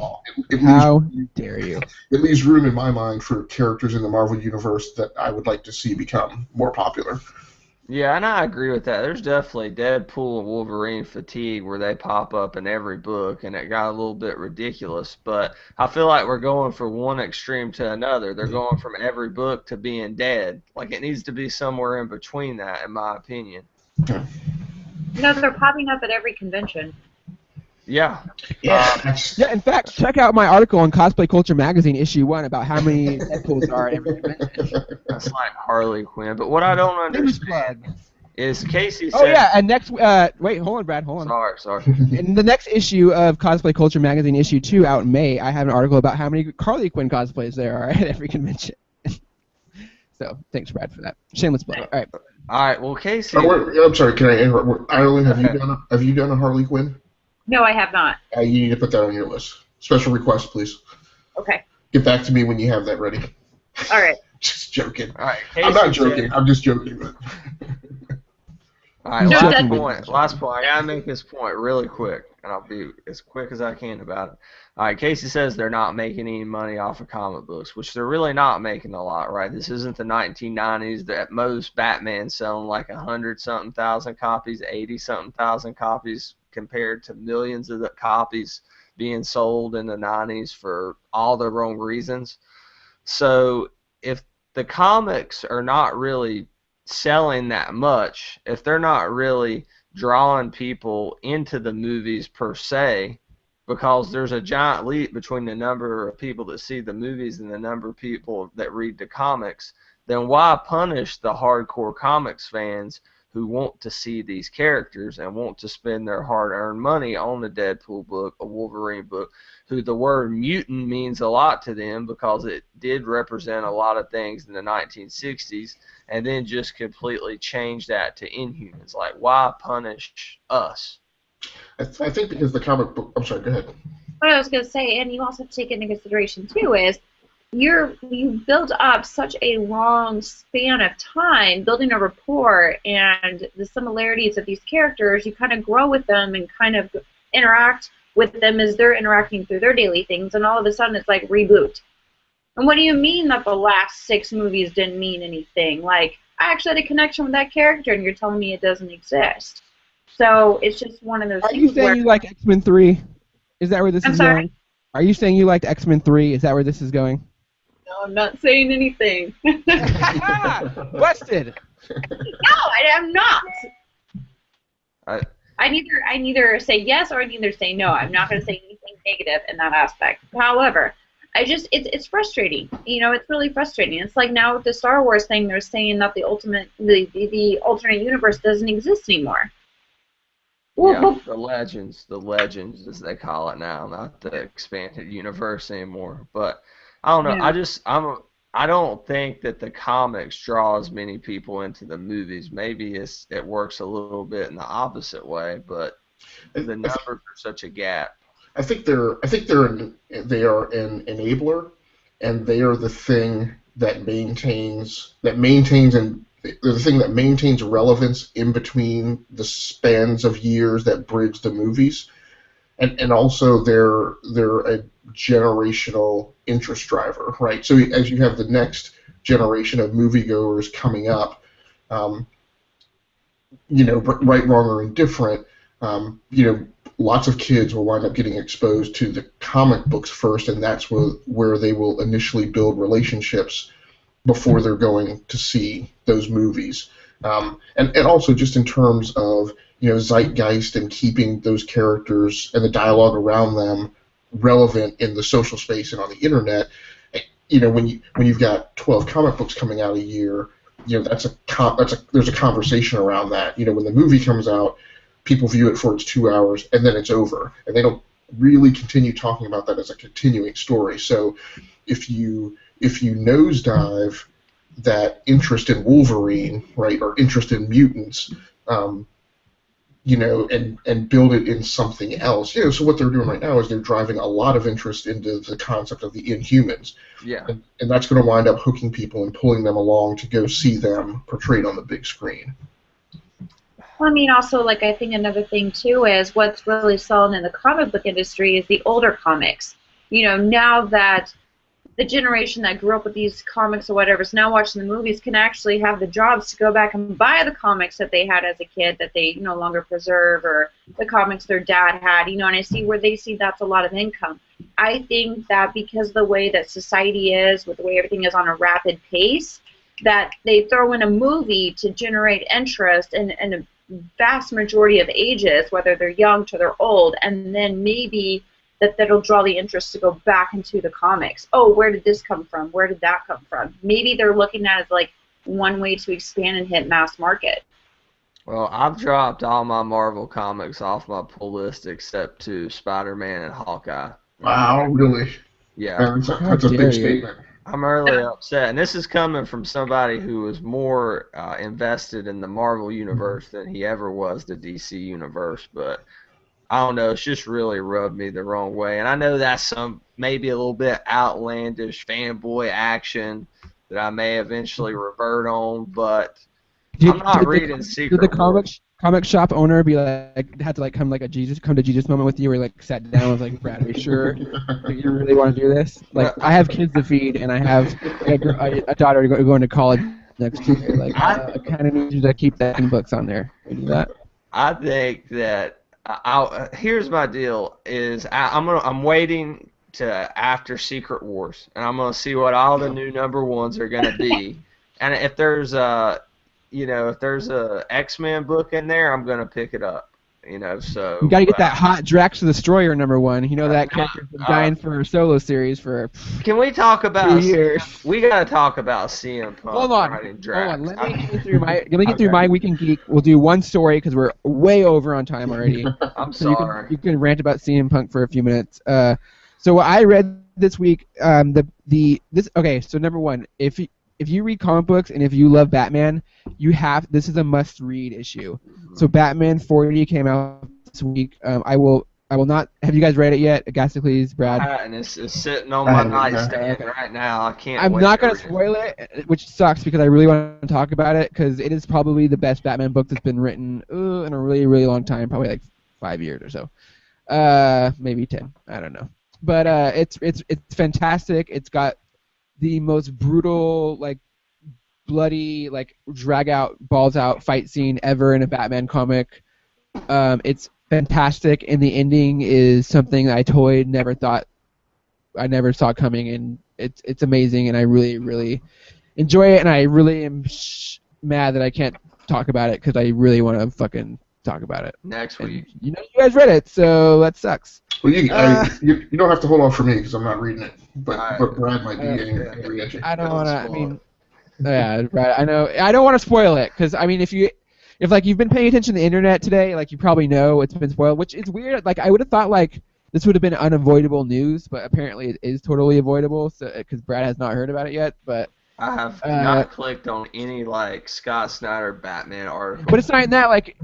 How dare you? It leaves room in my mind for characters in the Marvel universe that I would like to see become more popular. Yeah, and I agree with that. There's definitely Deadpool and Wolverine fatigue where they pop up in every book, and it got a little bit ridiculous. But I feel like we're going from one extreme to another. They're going from every book to being dead. Like, it needs to be somewhere in between that, in my opinion. No, they're popping up at every convention. Yeah. Yeah. Yeah, in fact, check out my article on Cosplay Culture Magazine, issue 1, about how many Deadpools are at every convention. That's like Harley Quinn. But what I don't understand is Casey said... Oh, yeah, and next... wait, hold on, Brad, hold on. Sorry. In the next issue of Cosplay Culture Magazine, issue 2, out in May, I have an article about how many Harley Quinn cosplays there are at every convention. So, thanks, Brad, for that. Shameless plug. All right, well, Casey... I'm sorry, can I interrupt? Ireland, have you done a Harley Quinn? No, I have not. You need to put that on your list. Special request, please. Okay. Get back to me when you have that ready. All right. Just joking. All right, I'm not joking. I'm just joking. All right, last point. I gotta make this point really quick, and I'll be as quick as I can about it. All right, Casey says they're not making any money off of comic books, which they're really not making a lot, right? This isn't the 1990s. At most, Batman's selling like 100-something thousand copies, 80-something thousand copies, compared to millions of the copies being sold in the 90s for all the wrong reasons. So if the comics are not really selling that much, if they're not really drawing people into the movies per se, because there's a giant leap between the number of people that see the movies and the number of people that read the comics, then why punish the hardcore comics fans who want to see these characters and want to spend their hard-earned money on a Deadpool book, a Wolverine book, who the word mutant means a lot to them because it did represent a lot of things in the 1960s, and then just completely change that to Inhumans. Like, why punish us? I think because the comic book... I'm sorry, go ahead. What I was going to say, and you also have to take into consideration, too, is you build up such a long span of time building a rapport and the similarities of these characters. You kind of grow with them and kind of interact with them as they're interacting through their daily things, and all of a sudden it's like reboot. And what do you mean that the last 6 movies didn't mean anything? Like, I actually had a connection with that character and you're telling me it doesn't exist. So it's just one of those things. Are you saying you like X-Men 3? Is that where this is going? Are you saying you liked X-Men 3? Is that where this is going? No, I'm not saying anything. Busted. No, I am not. I neither say yes or I neither say no. I'm not going to say anything negative in that aspect. However, it's frustrating. You know, it's really frustrating. It's like now with the Star Wars thing, they're saying that the alternate universe doesn't exist anymore. Well, the legends as they call it now, not the expanded universe anymore. But I don't know. Yeah. I don't think that the comics draw as many people into the movies. Maybe it works a little bit in the opposite way, but the numbers are such a gap. I think they are an enabler, and they are the thing that maintains relevance in between the spans of years that bridge the movies, and also they're a generational interest driver, right? So as you have the next generation of moviegoers coming up, right, wrong, or indifferent, lots of kids will wind up getting exposed to the comic books first, and that's where they will initially build relationships before they're going to see those movies. And also just in terms of zeitgeist and keeping those characters and the dialogue around them relevant in the social space and on the internet. When you've got 12 comic books coming out a year, there's a conversation around that. When the movie comes out, people view it for its 2 hours and then it's over, and they don't really continue talking about that as a continuing story. So if you nosedive that interest in Wolverine, right, or interest in mutants, and build it in something else. So what they're doing right now is they're driving a lot of interest into the concept of the Inhumans. Yeah. And that's going to wind up hooking people and pulling them along to go see them portrayed on the big screen. Well, I mean, also, like, I think another thing, too, is what's really selling in the comic book industry is the older comics. You know, now that the generation that grew up with these comics or whatever is now watching the movies can actually have the jobs to go back and buy the comics that they had as a kid that they no longer preserve, or the comics their dad had, you know, and I see where they see that's a lot of income. I think that because the way that society is, with the way everything is on a rapid pace, that they throw in a movie to generate interest in a vast majority of ages, whether they're young to they're old, and then maybe that'll draw the interest to go back into the comics. Oh, where did this come from? Where did that come from? Maybe they're looking at it as like one way to expand and hit mass market. Well, I've dropped all my Marvel comics off my pull list except to Spider-Man and Hawkeye. Wow, really? Yeah. That's a big statement. I'm really upset, and this is coming from somebody who was more invested in the Marvel universe than he ever was the DC universe, but I don't know, it's just really rubbed me the wrong way. And I know that's some maybe a little bit outlandish fanboy action that I may eventually revert on, but I'm not reading Secret Did the comic shop owner be like, had to like come to Jesus moment with you, where he like sat down and was like, Brad, are you sure that you really want to do this? Like, I have kids to feed, and I have a daughter going to college next year. Like, I kind of need you to keep that books on there. Can you do that? I think that here's my deal: is I'm waiting to after Secret Wars, and I'm gonna see what all the new number ones are gonna be, and if there's a X-Men book in there, I'm gonna pick it up. You know, so you gotta get that hot Drax the Destroyer #1. You know that character's been dying for a solo series for. Can we talk about 2 years? We gotta talk about CM Punk. Hold on. Let me get through my Week in Geek. We'll do one story because we're way over on time already. I'm sorry. You can rant about CM Punk for a few minutes. So what I read this week, so #1, if you read comic books and if you love Batman, this is a must-read issue. So Batman 40 came out this week. I will not. Have you guys read it yet? Agasicles, Brad? And it's sitting on my nightstand right now. I can't. I'm not gonna spoil it, which sucks because I really want to talk about it because it is probably the best Batman book that's been written in a really, really long time, probably like 5 years or so, maybe 10. I don't know, but it's fantastic. It's got the most brutal, like, bloody, like, drag out, balls out fight scene ever in a Batman comic. It's fantastic, and the ending is something I totally never saw coming, and it's amazing, and I really, really enjoy it, and I really am mad that I can't talk about it because I really want to fucking talk about it next week. And, you guys read it, so that sucks. Well, you don't have to hold off for me because I'm not reading it, but Brad might be getting it. I don't want to. I mean, yeah, right. I know. I don't want to spoil it because I mean, if you've been paying attention to the internet today, like you probably know it's been spoiled, which is weird. Like I would have thought like this would have been unavoidable news, but apparently it is totally avoidable. So because Brad has not heard about it yet, but I have not clicked on any like Scott Snyder Batman article. But it's not in that like.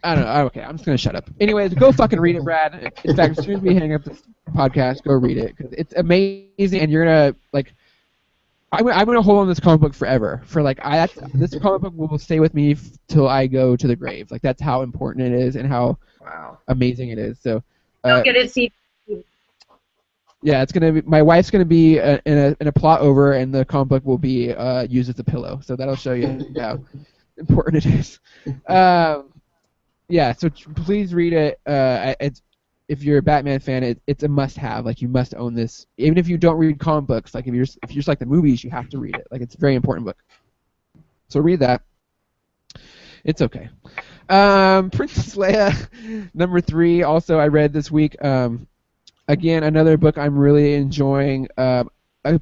I don't know. Okay, I'm just gonna shut up. Anyways, go fucking read it, Brad. In fact, as soon as we hang up this podcast, go read it because it's amazing, and you're gonna like. I'm gonna hold on to this comic book forever. For like, this comic book will stay with me till I go to the grave. Like that's how important it is and how amazing it is. So. Don't get it, see. Yeah, it's gonna be. My wife's gonna be in a plot over, and the comic book will be used as a pillow. So that'll show you how important it is. Yeah, so please read it. If you're a Batman fan, it's a must-have. Like you must own this, even if you don't read comic books. Like if you just like the movies, you have to read it. Like it's a very important book. So read that. It's okay. Princess Leia, #3. Also, I read this week. Again, another book I'm really enjoying. A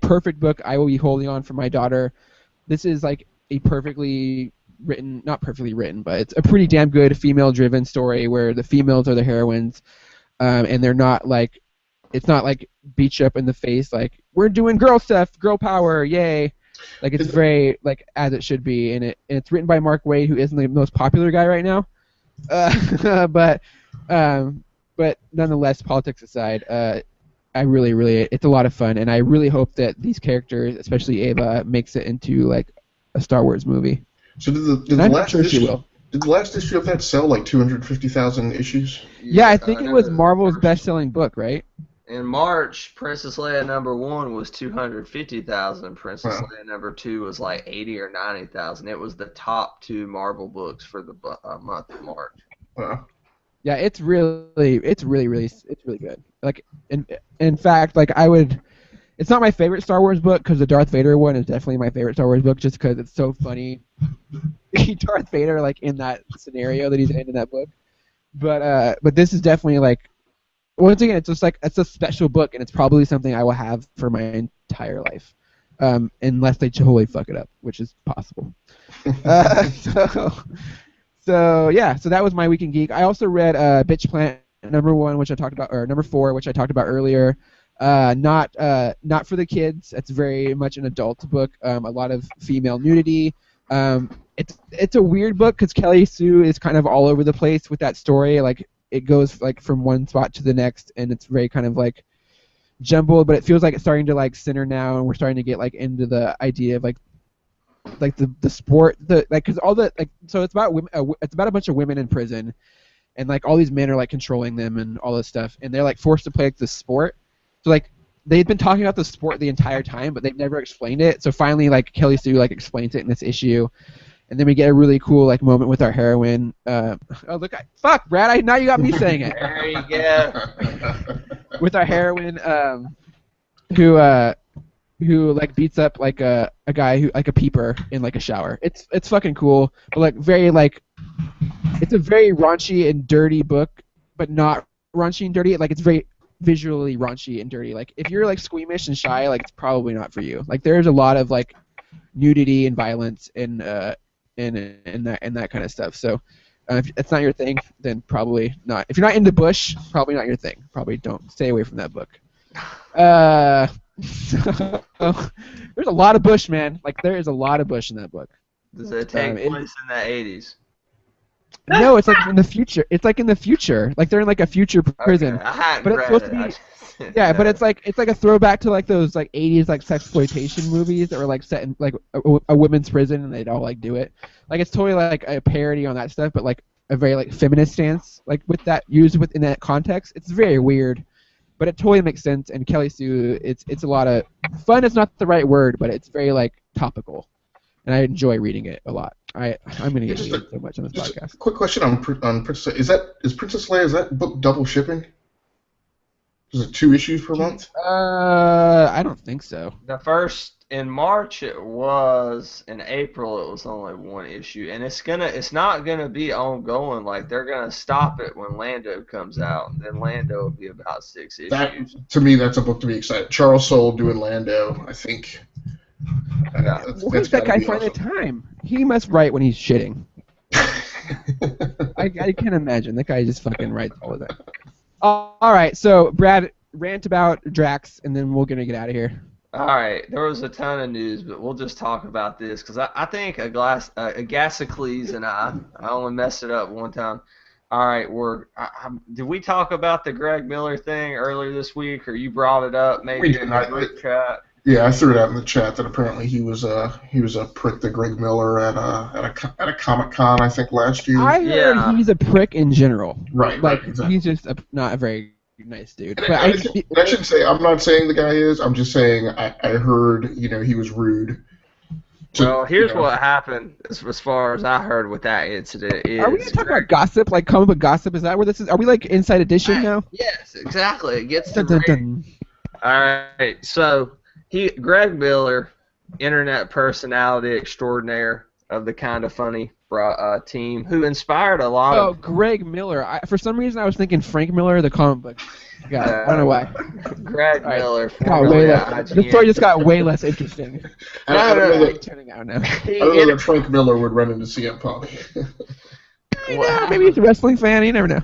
perfect book I will be holding on for my daughter. This is like a perfectly written, not perfectly written, but it's a pretty damn good female-driven story where the females are the heroines, and they're not like, it's not like beat you up in the face like we're doing girl stuff, girl power, yay. Like it's very like as it should be, and it's written by Mark Waid, who isn't the most popular guy right now, but nonetheless, politics aside, I really it's a lot of fun, and I really hope that these characters, especially Ava, makes it into like a Star Wars movie. So did the Did the last issue of that sell like 250,000 issues? Yeah, I think it was know Marvel's first- best-selling book, right? In March, Princess Leia #1 was 250,000. Princess Wow. Leia #2 was like 80 or 90,000. It was the top 2 Marvel books for the month of March. Wow. Yeah, it's really good. Like, in fact, like it's not my favorite Star Wars book because the Darth Vader one is definitely my favorite Star Wars book just because it's so funny. Darth Vader, like in that scenario that he's in that book. But this is definitely like, once again, it's just like it's a special book and it's probably something I will have for my entire life, unless they totally fuck it up, which is possible. So yeah, so that was my Week in Geek. I also read Bitch Plant #1, which I talked about, or #4, which I talked about earlier. Not for the kids. It's very much an adult book. A lot of female nudity. It's a weird book because Kelly Sue is kind of all over the place with that story. Like it goes like from one spot to the next, and it's very kind of like jumbled. But it feels like it's starting to like center now, and we're starting to get like into the idea of like the sport, because all the like, so it's about women, it's about a bunch of women in prison, and like all these men are like controlling them and all this stuff, and they're like forced to play like the sport. So like they've been talking about the sport the entire time, but they've never explained it. So finally, like Kelly Sue like explains it in this issue, and then we get a really cool like moment with our heroine. Oh look, fuck, Brad! Now you got me saying it. There you go. With our heroine, who like beats up like a guy who like a peeper in like a shower. It's fucking cool, but like very like, it's a very raunchy and dirty book, but not raunchy and dirty. Like it's very visually raunchy and dirty. Like if you're like squeamish and shy, like it's probably not for you. Like there's a lot of like nudity and violence and that kind of stuff. So if it's not your thing, then probably not. If you're not into Bush, probably not your thing. Probably don't stay away from that book. So, there's a lot of Bush, man. Like there is a lot of Bush in that book. Does it take place in the 80s? No, it's like in the future. It's like in the future. Like they're in like a future prison. Okay, I hadn't But it's read supposed to it. Yeah, but it's like a throwback to like those like 80s like sexploitation movies that were like set in like a women's prison and they'd all like do it. Like it's totally like a parody on that stuff, but like a very like feminist stance like with that used within that context. It's very weird, but it totally makes sense. And Kelly Sue, it's a lot of fun. Is not the right word, but it's very like topical, and I enjoy reading it a lot. I'm gonna get so much on this podcast. Quick question on Princess. Is Princess Leia, is that book double shipping? Is it 2 issues per month? I don't think so. The first in March it was. In April it was only 1 issue, and it's not gonna be ongoing. Like they're gonna stop it when Lando comes out, and then Lando will be about 6 issues. That, to me, that's a book to be excited. Charles Soule doing Lando, I think. Where's that guy find the time? He must write when he's shitting. I can't imagine. That guy just fucking writes all the time. All right, so Brad, rant about Drax, and then we're gonna get out of here. All right, there was a ton of news, but we'll just talk about this because I think Agasicles and I only messed it up one time. All right, did we talk about the Greg Miller thing earlier this week, or you brought it up maybe in the group chat? Yeah, I threw it out in the chat that apparently he was a prick to Greg Miller at a Comic-Con, I think, last year. I heard he's a prick in general. Right, like exactly. he's just not a very nice dude. But I should say, I'm not saying the guy is. I'm just saying I heard he was rude. Well, here's what happened as far as I heard with that incident. Are we going to talk about gossip, like comic book gossip? Is that where this is? Are we like Inside Edition now? Yes, exactly. It gets Dun, dun, dun. All right, so Greg Miller, internet personality extraordinaire of the Kind of Funny team, who inspired a lot of... Oh, Greg Miller. For some reason, I was thinking Frank Miller, the comic book guy. I don't know why. Greg Miller. The story just got way less interesting. I don't know turning out now. that Frank Miller would run into CM Punk. Maybe he's a wrestling fan. You never know.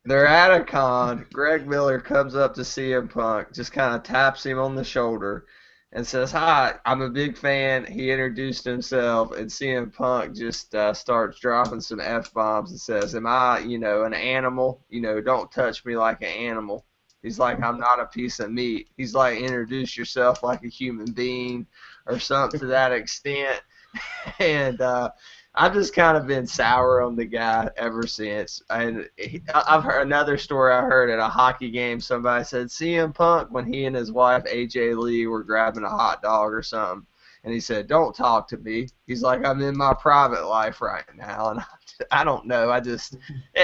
They're at a con. Greg Miller comes up to CM Punk, just kind of taps him on the shoulder, and says, "Hi, I'm a big fan." He introduced himself, and CM Punk just starts dropping some F-bombs and says, "Am I, an animal? Don't touch me like an animal." He's like, "I'm not a piece of meat." He's like, "Introduce yourself like a human being," or something to that extent. And I've just kind of been sour on the guy ever since. I've heard another story I heard at a hockey game. Somebody said CM Punk, when he and his wife AJ Lee were grabbing a hot dog or something, and he said, "Don't talk to me." He's like, "I'm in my private life right now," and I don't know.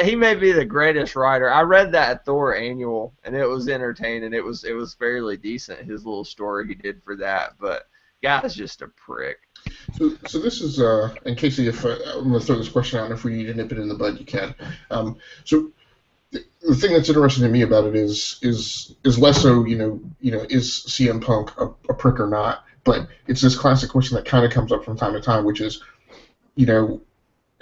He may be the greatest writer. I read that at Thor Annual, and it was entertaining. It was fairly decent, his little story he did for that, but guy's just a prick. So this is, in case if I'm going to throw this question out, and if we need to nip it in the bud, you can. So the thing that's interesting to me about it is less so, is CM Punk a prick or not? But it's this classic question that kind of comes up from time to time, which is, and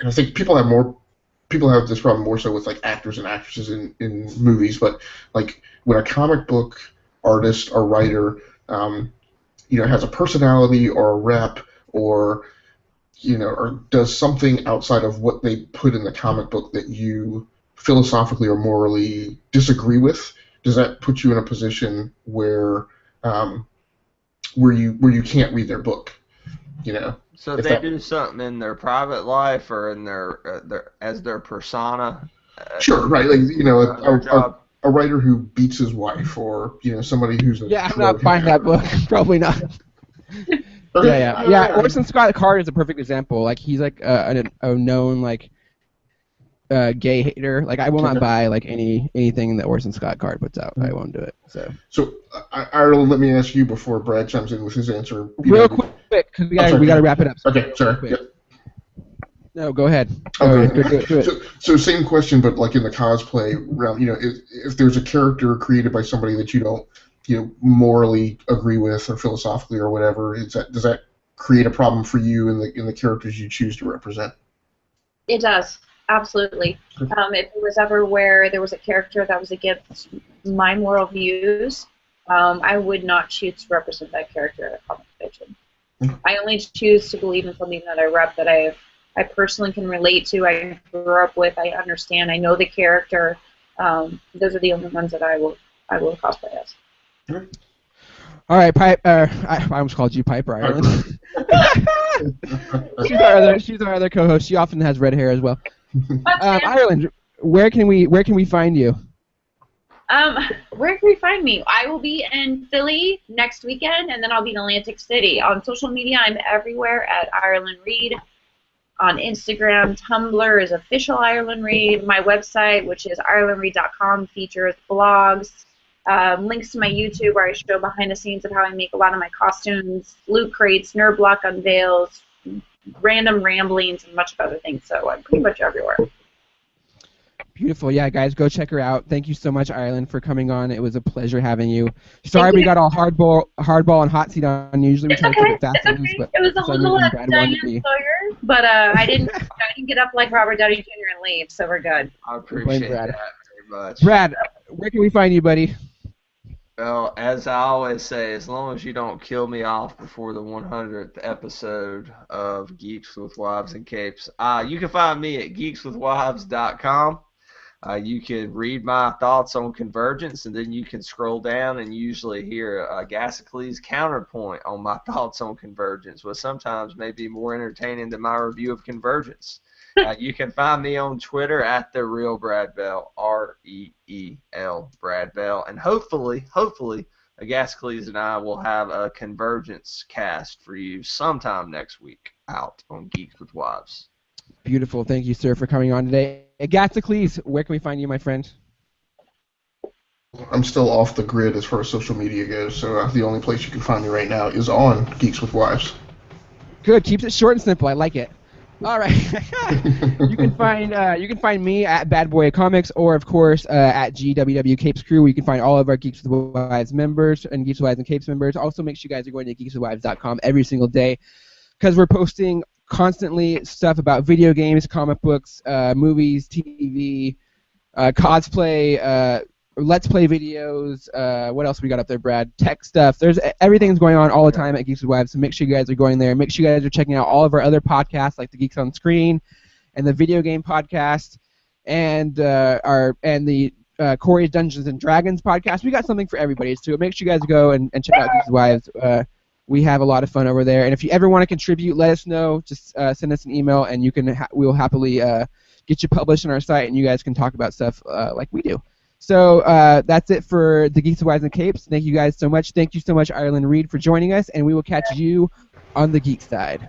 I think people have this problem more so with like actors and actresses in movies, but like when a comic book artist or writer, has a personality or a rep or does something outside of what they put in the comic book that you philosophically or morally disagree with, does that put you in a position where you can't read their book? So if they do something in their private life or in their as their persona. Sure, right. Like a writer who beats his wife, or somebody who's I'm not buying that book. Probably not. Yeah. Orson Scott Card is a perfect example. Like he's like a known like gay hater. Like I will not buy like anything that Orson Scott Card puts out. I won't do it. So Ireland, let me ask you before Brad chimes in with his answer. Real quick, because we got to wrap it up. Okay, sorry. Yep. No, go ahead. Okay. Do it. So same question, but like in the cosplay realm, if there's a character created by somebody that you don't morally agree with or philosophically or whatever, does that create a problem for you in the characters you choose to represent? It does, absolutely. If it was ever where there was a character that was against my moral views, I would not choose to represent that character in a comic fiction. I only choose to believe in something that I rep, that I personally can relate to, I grew up with, I understand, I know the character. Those are the only ones that I will cosplay as. All right, I almost called you Piper Ireland. She's our other co-host. She often has red hair as well. Ireland, where can we find you? Where can we find me? I will be in Philly next weekend, and then I'll be in Atlantic City. On social media, I'm everywhere at Ireland Reid. On Instagram, Tumblr is official Ireland Reid. My website, which is irelandreid.com, features blogs, links to my YouTube where I show behind the scenes of how I make a lot of my costumes, loot crates, nerd block unveils, random ramblings, and much of other things. So I'm pretty much everywhere. Beautiful. Yeah, guys, go check her out. Thank you so much, Ireland, for coming on. It was a pleasure having you. Sorry we got all hardball and hot seat on. Usually we try to keep it fast and loose, but it was a little Diane Sawyer, but I didn't get up like Robert Downey Jr. and leave, so we're good. I appreciate that very much. Brad, where can we find you, buddy? Well, as I always say, as long as you don't kill me off before the 100th episode of Geeks with Wives and Capes, you can find me at geekswithwives.com. You can read my thoughts on Convergence, and then you can scroll down and usually hear Gasicles' counterpoint on my thoughts on Convergence, which sometimes may be more entertaining than my review of Convergence. You can find me on Twitter at the Real Brad Bell, REEL Brad Bell, and hopefully, Gasicles and I will have a Convergence cast for you sometime next week out on Geeks with Wives. Beautiful. Thank you, sir, for coming on today. Gasicles, where can we find you, my friend? I'm still off the grid as far as social media goes, so the only place you can find me right now is on Geeks with Wives. Good. Keeps it short and simple. I like it. All right. You can find me at Bad Boy Comics, or of course at GWW Capes Crew, where you can find all of our Geeks with Wives members and Geeks with Wives and Capes members. Also, make sure you guys are going to geekswithwives.com every single day, because we're posting constantly stuff about video games, comic books, movies, TV, cosplay, let's play videos. What else we got up there, Brad? Tech stuff. Everything's going on all the time at Geeks with Wives, so make sure you guys are going there. Make sure you guys are checking out all of our other podcasts, like the Geeks on Screen and the Video Game Podcast and the Corey's Dungeons and Dragons podcast. We got something for everybody, so make sure you guys go and check out Geeks with Wives. We have a lot of fun over there. And if you ever want to contribute, let us know. Just send us an email, and we'll happily get you published on our site, and you guys can talk about stuff like we do. So that's it for the Geeks, Wives, and Capes. Thank you guys so much. Thank you so much, Ireland Reid, for joining us, and we will catch you on the Geek side.